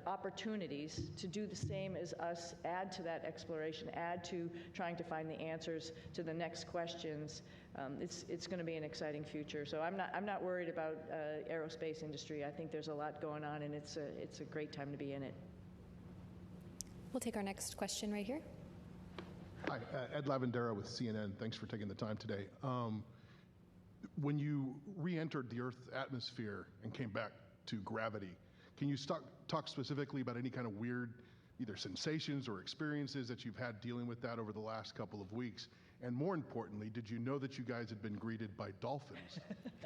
opportunities to do the same as us, add to that exploration, add to trying to find the answers to the next questions. It's going to be an exciting future. So I'm not worried about aerospace industry. I think there's a lot going on, and it's a great time to be in it. We'll take our next question right here. Hi, Ed Lavandera with CNN. Thanks for taking the time today. When you re-entered the Earth's atmosphere and came back to gravity, can you talk specifically about any kind of weird either sensations or experiences that you've had dealing with that over the last couple of weeks? And more importantly, did you know that you guys had been greeted by dolphins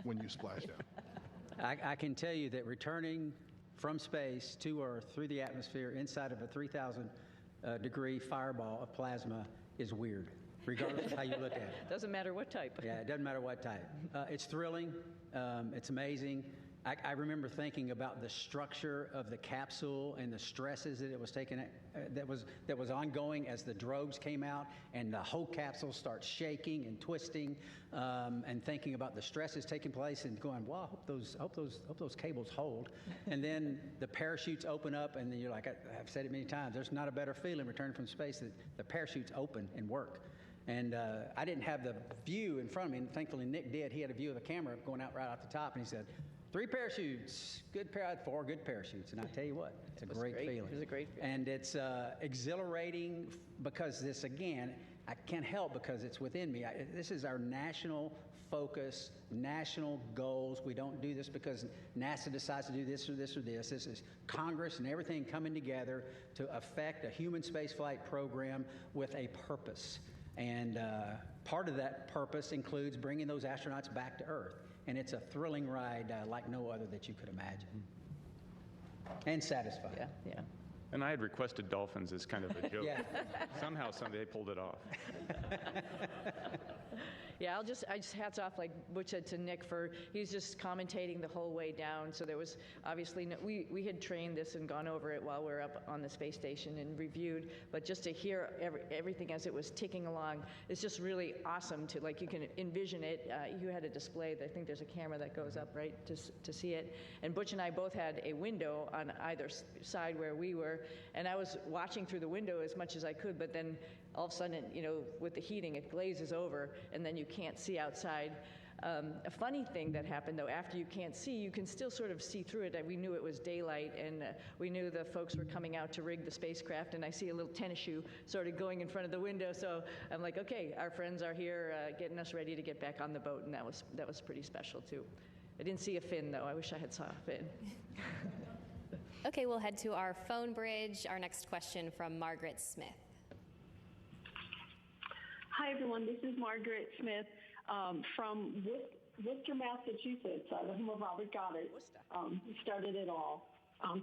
when you splashed down? I can tell you that returning from space to Earth through the atmosphere inside of a 3,000 degree fireball of plasma is weird, regardless of how you look at it. Doesn't matter what type. Yeah, it doesn't matter what type. It's thrilling. It's amazing. I remember thinking about the structure of the capsule and the stresses that it was taking, that was ongoing as the drogues came out, and the whole capsule starts shaking and twisting, and thinking about the stresses taking place, and going, "Wow, I hope those cables hold." And then the parachutes open up, and then you're like, I've said it many times, there's not a better feeling returning from space than the parachutes open and work. And I didn't have the view in front of me, and thankfully Nick did. He had a view of the camera going out right off the top, and he said, 3 parachutes, good pair, 4 good parachutes. And I tell you what, it's a great feeling. It was a great feeling. And it's exhilarating because this, again, I can't help because it's within me. This is our national focus, national goals. We don't do this because NASA decides to do this or this or this. This is Congress and everything coming together to affect a human spaceflight program with a purpose. And part of that purpose includes bringing those astronauts back to Earth. And it's a thrilling ride like no other that you could imagine. And satisfying. Yeah, yeah. And I had requested dolphins as kind of a joke. Yeah. Somehow they pulled it off. Yeah, I just hats off, like Butch said, to Nick he's just commentating the whole way down. So there was obviously, we had trained this and gone over it while we were up on the space station and reviewed, but just to hear everything as it was ticking along, it's just really awesome to, like, you can envision it. You had a display, I think there's a camera that goes up, right, to see it. And Butch and I both had a window on either side where we were, and I was watching through the window as much as I could, but then all of a sudden, with the heating, it glazes over, and then you can't see outside. A funny thing that happened, though, after you can't see, you can still sort of see through it. We knew it was daylight, and we knew the folks were coming out to rig the spacecraft, and I see a little tennis shoe sort of going in front of the window, so I'm like, okay, our friends are here getting us ready to get back on the boat, and that was pretty special, too. I didn't see a fin, though. I wish I had saw a fin. Okay, we'll head to our phone bridge. Our next question from Margaret Smith. Hi, everyone. This is Margaret Smith from Worcester, Massachusetts, the home of Robert Goddard, who started it all.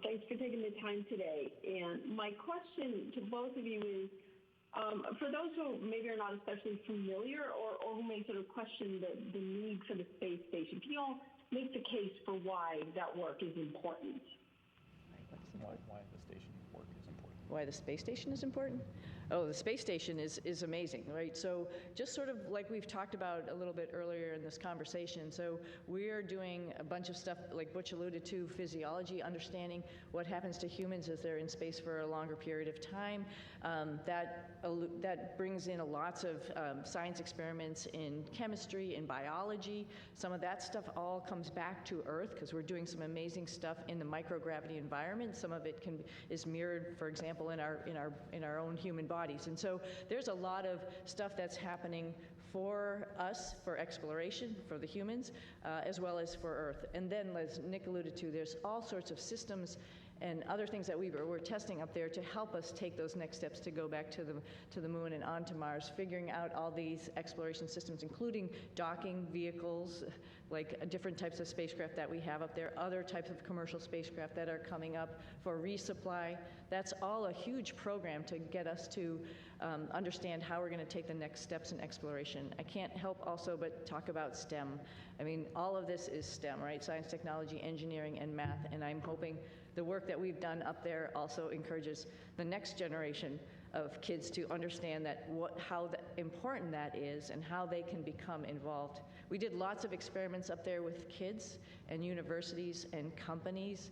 Thanks for taking the time today. And my question to both of you is, for those who maybe are not especially familiar or who may sort of question the need for the space station, can you all make the case for why that work is important? Why the station work is important. Why the space station is important? Oh, the space station is amazing, right? So just sort of like we've talked about a little bit earlier in this conversation, so we are doing a bunch of stuff, like Butch alluded to, physiology, understanding what happens to humans as they're in space for a longer period of time. That brings in lots of science experiments in chemistry, in biology. Some of that stuff all comes back to Earth because we're doing some amazing stuff in the microgravity environment. Some of it is mirrored, for example, in our own human bodies. And so there's a lot of stuff that's happening for us, for exploration, for the humans, as well as for Earth. And then, as Nick alluded to, there's all sorts of systems and other things that we're testing up there to help us take those next steps to go back to the moon and onto Mars, figuring out all these exploration systems, including docking vehicles, like different types of spacecraft that we have up there, other types of commercial spacecraft that are coming up for resupply. That's all a huge program to get us to understand how we're going to take the next steps in exploration. I can't help also but talk about STEM. I mean, all of this is STEM, right? Science, technology, engineering, and math, and I'm hoping the work that we've done up there also encourages the next generation of kids to understand that how important that is and how they can become involved. We did lots of experiments up there with kids and universities and companies,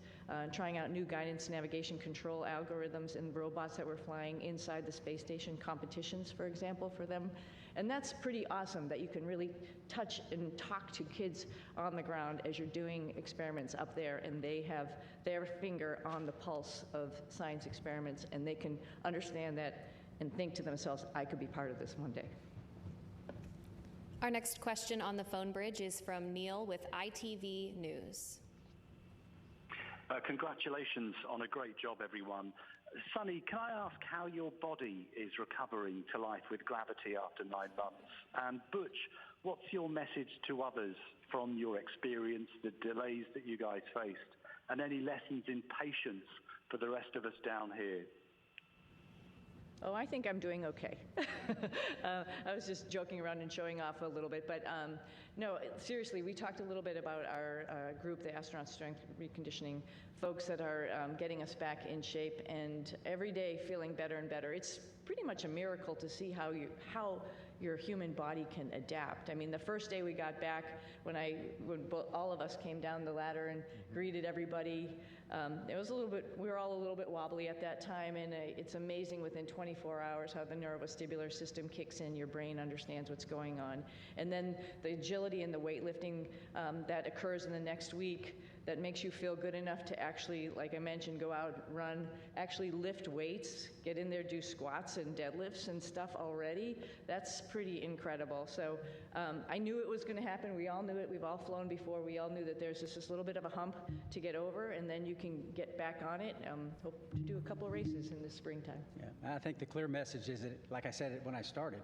trying out new guidance, navigation, control algorithms and robots that were flying inside the space station, competitions, for example, for them. And that's pretty awesome that you can really touch and talk to kids on the ground as you're doing experiments up there, and they have their finger on the pulse of science experiments, and they can understand that and think to themselves, I could be part of this one day. Our next question on the phone bridge is from Neil with ITV News. Congratulations on a great job, everyone. Suni, can I ask how your body is recovering to life with gravity after 9 months? And Butch, what's your message to others from your experience, the delays that you guys faced, and any lessons in patience for the rest of us down here? Oh, I think I'm doing okay. I was just joking around and showing off a little bit, but no, seriously, we talked a little bit about our group, the Astronaut Strength Reconditioning folks that are getting us back in shape, and every day feeling better and better. It's pretty much a miracle to see how your human body can adapt. I mean, the first day we got back, when all of us came down the ladder and greeted everybody, it was we were all a little bit wobbly at that time, and it's amazing within 24 hours how the neurovestibular system kicks in, your brain understands what's going on. And then the agility and the weightlifting that occurs in the next week that makes you feel good enough to actually, like I mentioned, go out, run, actually lift weights, get in there, do squats and deadlifts and stuff already. That's pretty incredible. So I knew it was going to happen. We all knew it. We've all flown before. We all knew that there's just this little bit of a hump to get over, and then you can get back on it. Hope to do a couple of races in the springtime. Yeah, I think the clear message is that, like I said when I started,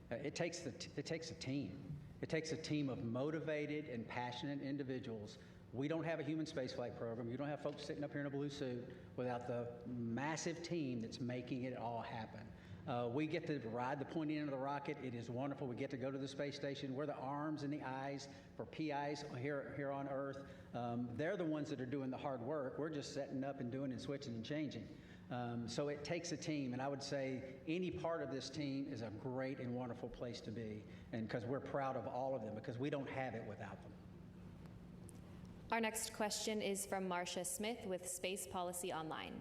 it takes a team. It takes a team of motivated and passionate individuals. We don't have a human spaceflight program. You don't have folks sitting up here in a blue suit without the massive team that's making it all happen. We get to ride the pointy end of the rocket. It is wonderful. We get to go to the space station. We're the arms and the eyes for PIs here on Earth. They're the ones that are doing the hard work. We're just setting up and doing and switching and changing. So it takes a team, and I would say any part of this team is a great and wonderful place to be, and because we're proud of all of them, because we don't have it without them. Our next question is from Marcia Smith with Space Policy Online.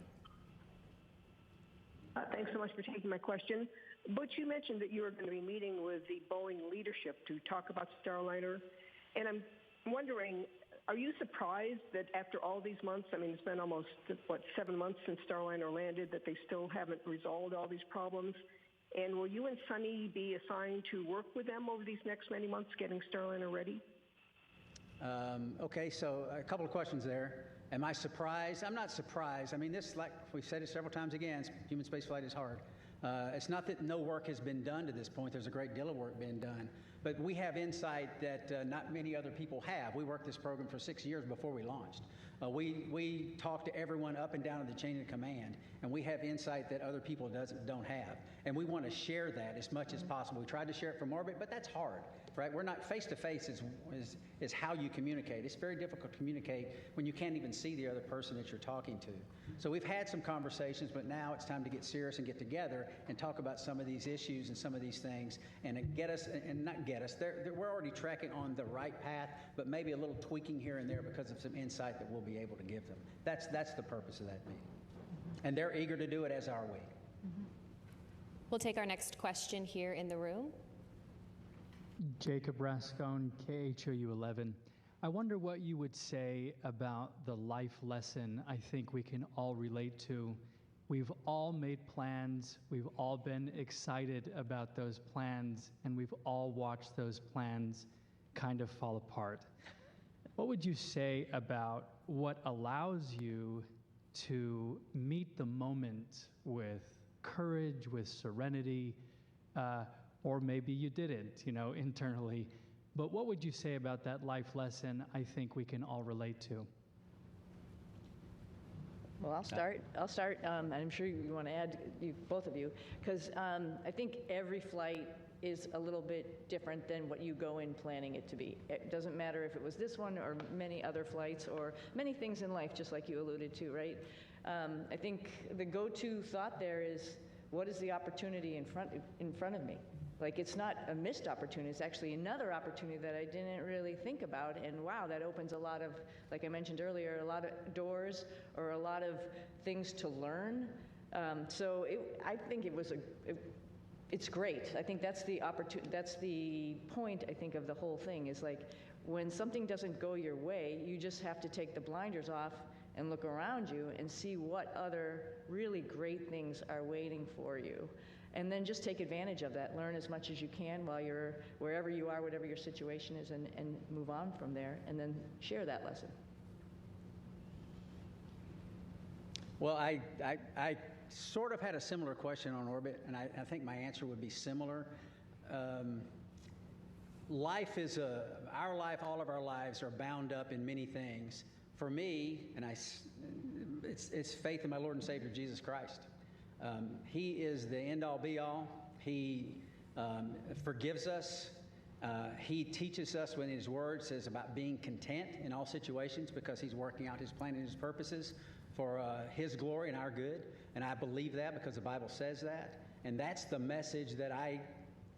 Thanks so much for taking my question. Butch, you mentioned that you were going to be meeting with the Boeing leadership to talk about Starliner, and I'm wondering, are you surprised that after all these months, I mean, it's been almost, 7 months since Starliner landed, that they still haven't resolved all these problems? And will you and Suni be assigned to work with them over these next many months getting Starliner ready? Okay, so a couple of questions there. Am I surprised? I'm not surprised. I mean, this, like we've said it several times again, human spaceflight is hard. It's not that no work has been done to this point. There's a great deal of work being done. But we have insight that not many other people have. We worked this program for 6 years before we launched. We talk to everyone up and down the chain of command, and we have insight that other people don't have. And we want to share that as much as possible. We tried to share it from orbit, but that's hard, right? We're not face-to-face is how you communicate. It's very difficult to communicate when you can't even see the other person that you're talking to. So we've had some conversations, but now it's time to get serious and get together and talk about some of these issues and some of these things and get us, and not get us. We're already tracking on the right path, but maybe a little tweaking here and there because of some insight that we'll be able to give them. That's the purpose of that meeting. And they're eager to do it, as are we. We'll take our next question here in the room. Jacob Rascone, KHOU 11. I wonder what you would say about the life lesson I think we can all relate to. We've all made plans, we've all been excited about those plans, and we've all watched those plans kind of fall apart. What would you say about what allows you to meet the moment with courage, with serenity, or maybe you didn't, internally. But what would you say about that life lesson I think we can all relate to? Well, I'll start. I'm sure you want to add, both of you, because I think every flight is a little bit different than what you go in planning it to be. It doesn't matter if it was this one or many other flights or many things in life, just like you alluded to, right? I think the go-to thought there is, what is the opportunity in front of me? Like, it's not a missed opportunity, it's actually another opportunity that I didn't really think about, and wow, that opens a lot of, like I mentioned earlier, a lot of doors or a lot of things to learn. So I think it's great. I think that's the point, I think, of the whole thing, is like, when something doesn't go your way, you just have to take the blinders off and look around you and see what other really great things are waiting for you. And then just take advantage of that. Learn as much as you can while you're wherever you are, whatever your situation is, and move on from there, and then share that lesson. Well, I sort of had a similar question on orbit, and I think my answer would be similar. Life is our life, all of our lives are bound up in many things. For me, and it's faith in my Lord and Savior, Jesus Christ. He is the end-all, be-all. He forgives us. He teaches us when His Word says about being content in all situations, because He's working out His plan and His purposes for His glory and our good. And I believe that because the Bible says that. And that's the message that I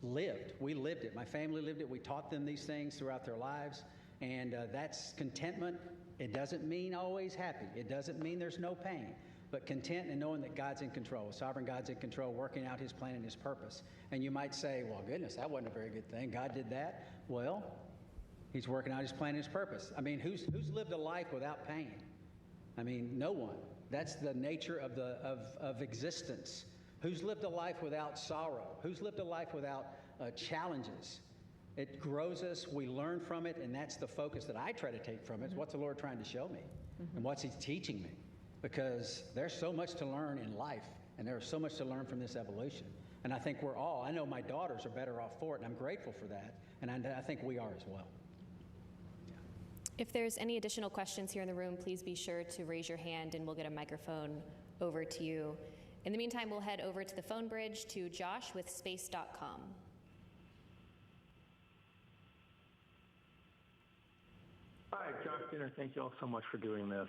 lived. We lived it. My family lived it. We taught them these things throughout their lives. And that's contentment. It doesn't mean always happy. It doesn't mean there's no pain. But content and knowing that God's in control, sovereign God's in control, working out His plan and His purpose. And you might say, well, goodness, that wasn't a very good thing. God did that. Well, He's working out His plan and His purpose. I mean, who's lived a life without pain? I mean, no one. That's the nature of existence. Who's lived a life without sorrow? Who's lived a life without challenges? It grows us. We learn from it, and that's the focus that I try to take from it. Is what's the Lord trying to show me, and what's He teaching me? Because there's so much to learn in life, and there's so much to learn from this evolution. And I think I know my daughters are better off for it, and I'm grateful for that, and I think we are as well. Yeah. If there's any additional questions here in the room, please be sure to raise your hand, and we'll get a microphone over to you. In the meantime, we'll head over to the phone bridge to Josh with space.com. Hi, Josh Dinner. Thank you all so much for doing this.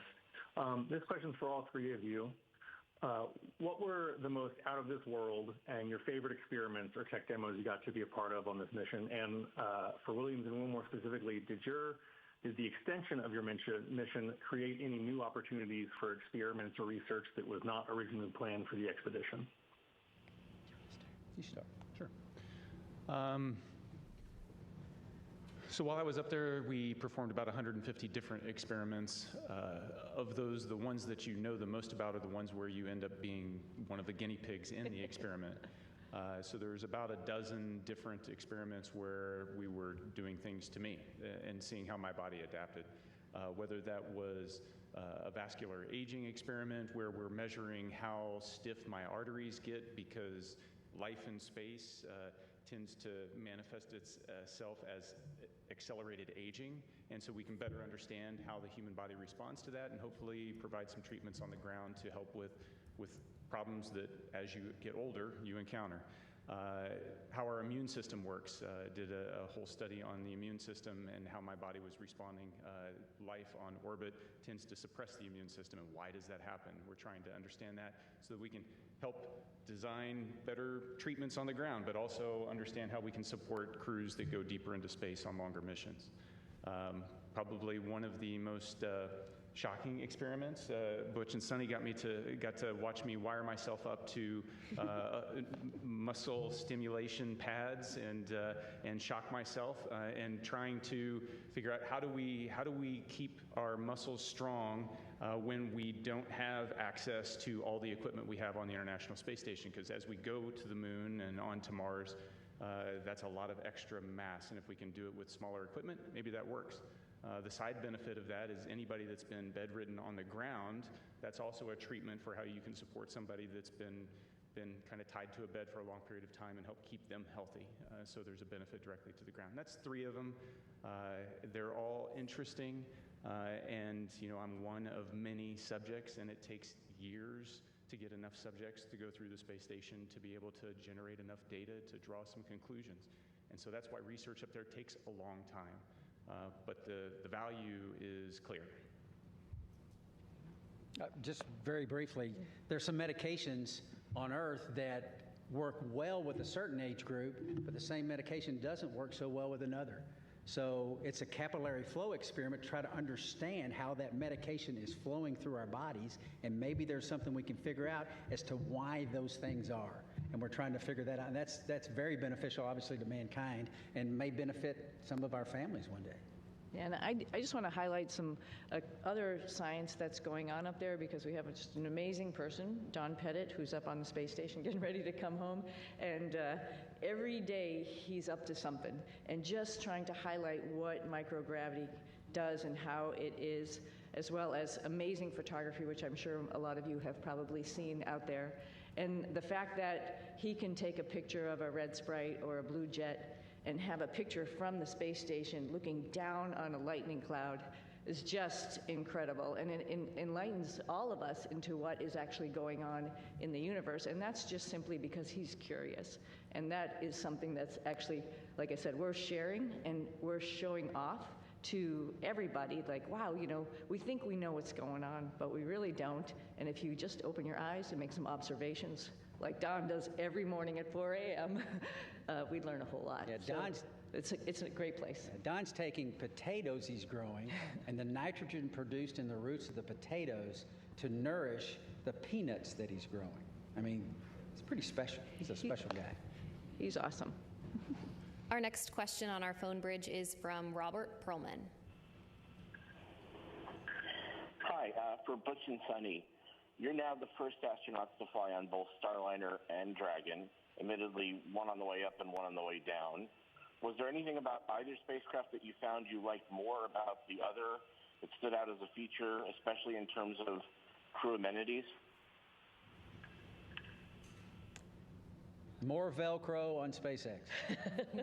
This question's for all three of you. What were the most out of this world and your favorite experiments or tech demos you got to be a part of on this mission? And for Williams and Wilmore specifically, did the extension of your mission create any new opportunities for experiments or research that was not originally planned for the expedition? You start. Sure. So while I was up there, we performed about 150 different experiments. Of those, the ones that you know the most about are the ones where you end up being one of the guinea pigs in the experiment. So there's about a dozen different experiments where we were doing things to me and seeing how my body adapted. Whether that was a vascular aging experiment where we're measuring how stiff my arteries get because life in space tends to manifest itself as accelerated aging, and so we can better understand how the human body responds to that and hopefully provide some treatments on the ground to help with problems that as you get older you encounter. How our immune system works. Did a whole study on the immune system and how my body was responding. Life on orbit tends to suppress the immune system, and why does that happen? We're trying to understand that so that we can help design better treatments on the ground, but also understand how we can support crews that go deeper into space on longer missions. Probably one of the most shocking experiments. Butch and Suni got to watch me wire myself up to muscle stimulation pads and shock myself and trying to figure out how do we keep our muscles strong when we don't have access to all the equipment we have on the International Space Station, because as we go to the moon and on to Mars, that's a lot of extra mass, and if we can do it with smaller equipment, maybe that works. The side benefit of that is anybody that's been bedridden on the ground, that's also a treatment for how you can support somebody that's been kind of tied to a bed for a long period of time and help keep them healthy. So there's a benefit directly to the ground. That's three of them. They're all interesting. And I'm one of many subjects, and it takes years to get enough subjects to go through the space station to be able to generate enough data to draw some conclusions. And so that's why research up there takes a long time. But the value is clear. Just very briefly, there's some medications on Earth that work well with a certain age group, but the same medication doesn't work so well with another. So it's a capillary flow experiment to try to understand how that medication is flowing through our bodies, and maybe there's something we can figure out as to why those things are. And we're trying to figure that out. And that's very beneficial, obviously, to mankind, and may benefit some of our families one day. Yeah, and I just want to highlight some other science that's going on up there, because we have just an amazing person, Don Pettit, who's up on the space station getting ready to come home. And every day he's up to something and just trying to highlight what microgravity does and how it is, as well as amazing photography, which I'm sure a lot of you have probably seen out there. And the fact that he can take a picture of a red sprite or a blue jet and have a picture from the space station looking down on a lightning cloud is just incredible. And it enlightens all of us into what is actually going on in the universe. And that's just simply because he's curious. And that is something that's actually, like I said, we're sharing and we're showing off to everybody, like, wow, we think we know what's going on, but we really don't. And if you just open your eyes and make some observations, like Don does every morning at 4 a.m., we'd learn a whole lot. Yeah, Don's, it's a great place. Don's taking potatoes he's growing and the nitrogen produced in the roots of the potatoes to nourish the peanuts that he's growing. I mean, it's pretty special. He's a special guy. He's awesome. Our next question on our phone bridge is from Robert Perlman. Hi, for Butch and Suni. You're now the first astronauts to fly on both Starliner and Dragon, admittedly one on the way up and one on the way down. Was there anything about either spacecraft that you found you liked more about the other that stood out as a feature, especially in terms of crew amenities? More Velcro on SpaceX,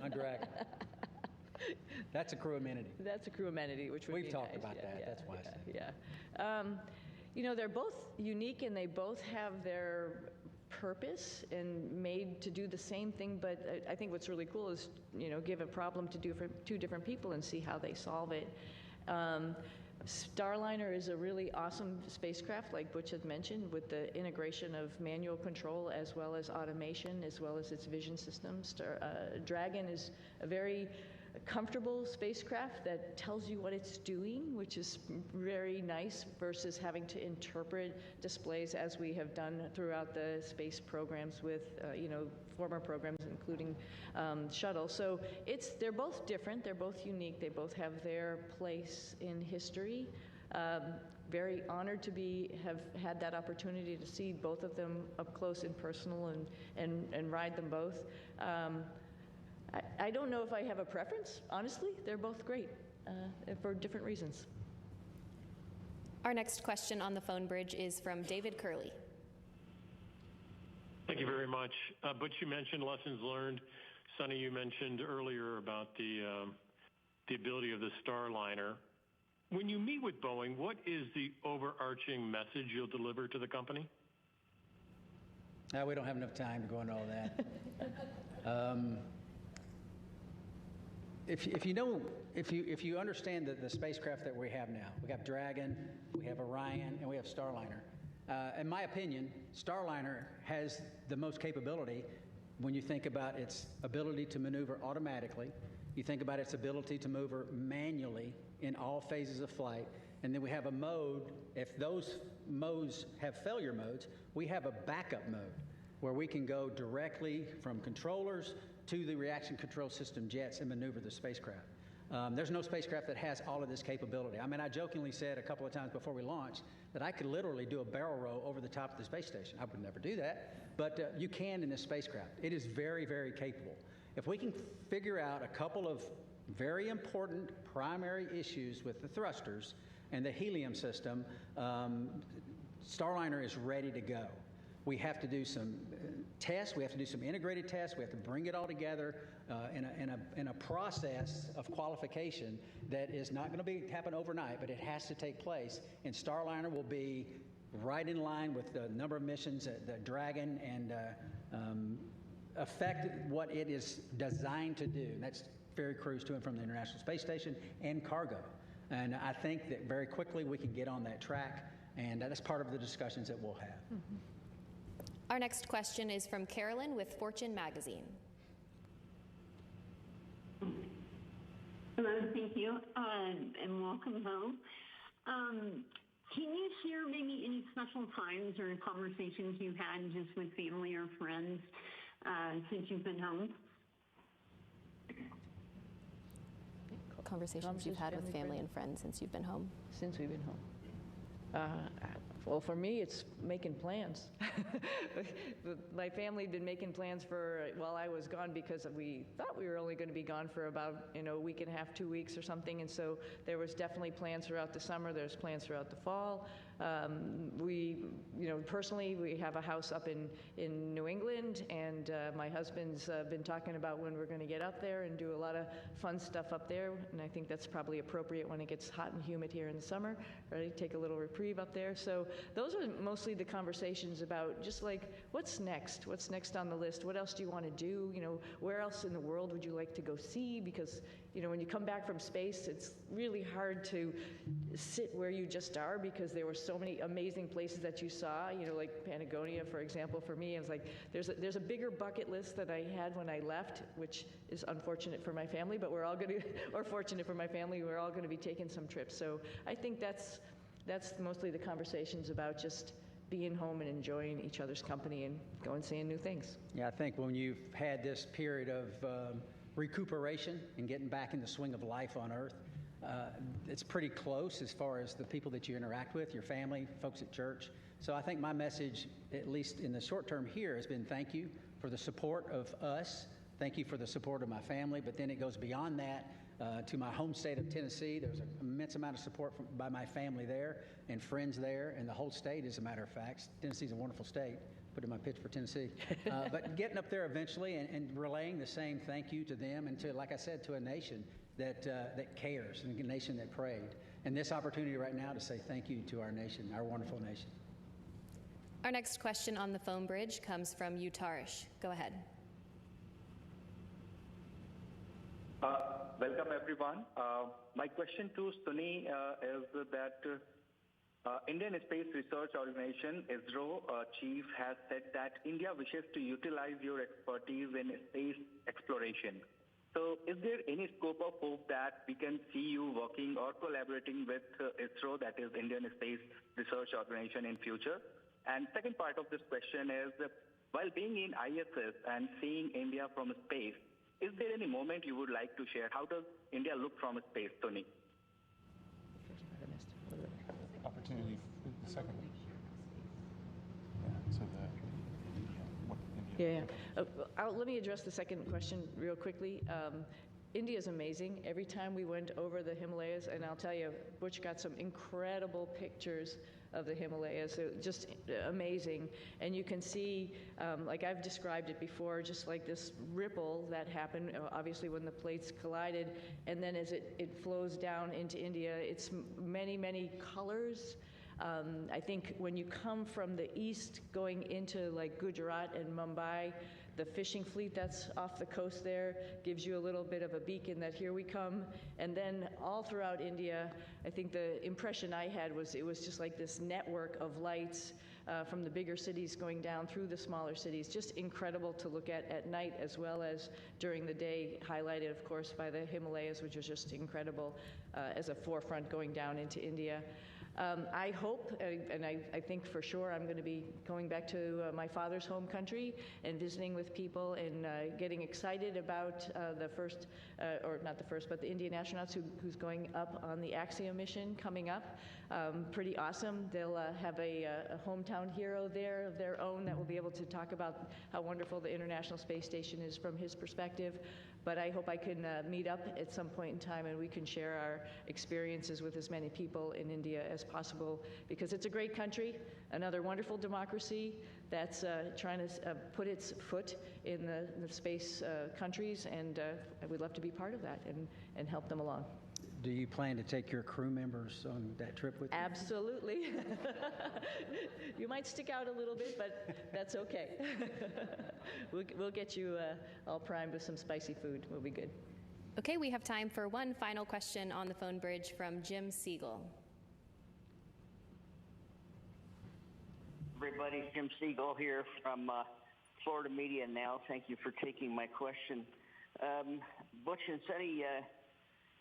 on Dragon. That's a crew amenity. That's a crew amenity, which we've talked nice. about Yeah, that. yeah, That's why yeah, I said. Yeah. They're both unique and they both have their purpose and made to do the same thing. But I think what's really cool is, give a problem to two different people and see how they solve it. Starliner is a really awesome spacecraft, like Butch had mentioned, with the integration of manual control as well as automation, as well as its vision systems. Dragon is a very comfortable spacecraft that tells you what it's doing, which is very nice, versus having to interpret displays as we have done throughout the space programs with, former programs, including shuttle. So they're both different, they're both unique, they both have their place in history. Very honored to have had that opportunity to see both of them up close and personal and ride them both. I don't know if I have a preference, honestly. They're both great for different reasons. Our next question on the phone bridge is from David Curley. Thank you very much. Butch, you mentioned lessons learned. Suni, you mentioned earlier about the ability of the Starliner. When you meet with Boeing, what is the overarching message you'll deliver to the company? We don't have enough time to go into all that. If you understand the spacecraft that we have now, we have Dragon, we have Orion, and we have Starliner. In my opinion, Starliner has the most capability when you think about its ability to maneuver automatically. You think about its ability to maneuver manually in all phases of flight. And then we have a mode, if those modes have failure modes, we have a backup mode where we can go directly from controllers to the reaction control system jets and maneuver the spacecraft. There's no spacecraft that has all of this capability. I mean, I jokingly said a couple of times before we launched that I could literally do a barrel roll over the top of the space station. I would never do that, but you can in this spacecraft. It is very, very capable. If we can figure out a couple of very important primary issues with the thrusters and the helium system, Starliner is ready to go. We have to do some tests. We have to do some integrated tests. We have to bring it all together in a process of qualification that is not going to happen overnight, but it has to take place. And Starliner will be right in line with the number of missions that Dragon and affect what it is designed to do. And that's ferry crews to and from the International Space Station and cargo. And I think that very quickly we can get on that track, and that's part of the discussions that we'll have. Mm-hmm. Our next question is from Carolyn with Fortune Magazine. Hello, thank you, and welcome home. Can you share maybe any special times or conversations you've had just with family or friends since you've been home? Conversations you've had with family and friends since you've been home? Since we've been home. Well, for me, it's making plans. My family had been making plans while I was gone, because we thought we were only going to be gone for about a week and a half, 2 weeks or something. And so there was definitely plans throughout the summer. There's plans throughout the fall. Personally, we have a house up in New England, and my husband's been talking about when we're going to get up there and do a lot of fun stuff up there. And I think that's probably appropriate when it gets hot and humid here in the summer, right? Take a little reprieve up there. So those are mostly the conversations about just like, what's next? What's next on the list? What else do you want to do? Where else in the world would you like to go see? Because, when you come back from space, it's really hard to sit where you just are, because there were so many amazing places that you saw, like Patagonia, for example. For me, it was like, there's a bigger bucket list than I had when I left, which is unfortunate for my family, but we're all going to, or fortunate for my family, we're all going to be taking some trips. So I think that's mostly the conversations about just being home and enjoying each other's company and going seeing new things. Yeah, I think when you've had this period of recuperation and getting back in the swing of life on Earth, it's pretty close as far as the people that you interact with, your family, folks at church. So I think my message, at least in the short term here, has been thank you for the support of us. Thank you for the support of my family. But then it goes beyond that to my home state of Tennessee. There's an immense amount of support by my family there and friends there, and the whole state, as a matter of fact. Tennessee's a wonderful state. Put in my pitch for Tennessee. But getting up there eventually and relaying the same thank you to them and to, like I said, to a nation that cares, and a nation that prayed. And this opportunity right now to say thank you to our nation, our wonderful nation. Our next question on the phone bridge comes from Utarish. Go ahead. Welcome, everyone. My question to Suni is that Indian Space Research Organization, ISRO, chief has said that India wishes to utilize your expertise in space exploration. So is there any scope of hope that we can see you working or collaborating with ISRO, that is Indian Space Research Organization, in future? And second part of this question is, while being in ISS and seeing India from space, is there any moment you would like to share? How does India look from space, Tony? Opportunity for the second one. Yeah, so let me address the second question real quickly. India is amazing. Every time we went over the Himalayas, and I'll tell you, Butch got some incredible pictures of the Himalayas. They're just amazing. And you can see, like I've described it before, just like this ripple that happened, obviously, when the plates collided. And then as it flows down into India, it's many, many colors. I think when you come from the east going into like Gujarat and Mumbai, the fishing fleet that's off the coast there gives you a little bit of a beacon that here we come. And then all throughout India, I think the impression I had was it was just like this network of lights from the bigger cities going down through the smaller cities. Just incredible to look at night as well as during the day, highlighted, of course, by the Himalayas, which was just incredible as a forefront going down into India. I hope, and I think for sure, I'm going to be going back to my father's home country and visiting with people and getting excited about the first, or not the first, but the Indian astronauts who's going up on the Axiom mission coming up. Pretty awesome. They'll have a hometown hero there of their own that will be able to talk about how wonderful the International Space Station is from his perspective. But I hope I can meet up at some point in time and we can share our experiences with as many people in India as possible, because it's a great country, another wonderful democracy that's trying to put its foot in the space countries, and we'd love to be part of that and help them along. Do you plan to take your crew members on that trip with you? Absolutely. You might stick out a little bit, but that's okay. We'll get you all primed with some spicy food. We'll be good. Okay, we have time for one final question on the phone bridge from Jim Siegel. Everybody, Jim Siegel here from Florida Media Now. Thank you for taking my question. Butch and Suni,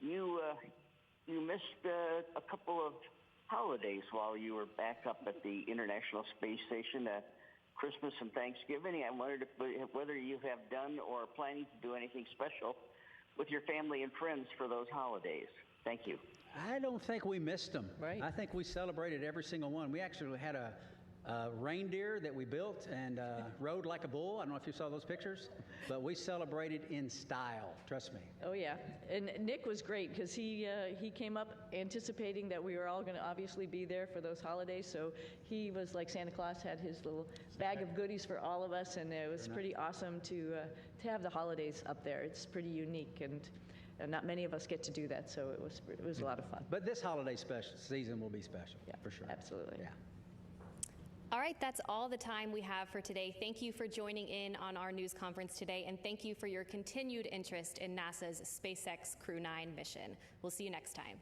you missed a couple of holidays while you were back up at the International Space Station, Christmas and Thanksgiving. I wondered whether you have done or are planning to do anything special with your family and friends for those holidays. Thank you. I don't think we missed them. Right. I think we celebrated every single one. We actually had a reindeer that we built and rode like a bull. I don't know if you saw those pictures, but we celebrated in style, trust me. Oh yeah, and Nick was great because he came up anticipating that we were all going to obviously be there for those holidays, so he was like Santa Claus, had his little bag of goodies for all of us, and it was pretty awesome to have the holidays up there. It's pretty unique, and not many of us get to do that, so it was a lot of fun. But this holiday season will be special, yeah, for sure. Absolutely. Yeah. All right, that's all the time we have for today. Thank you for joining in on our news conference today, and thank you for your continued interest in NASA's SpaceX Crew 9 mission. We'll see you next time.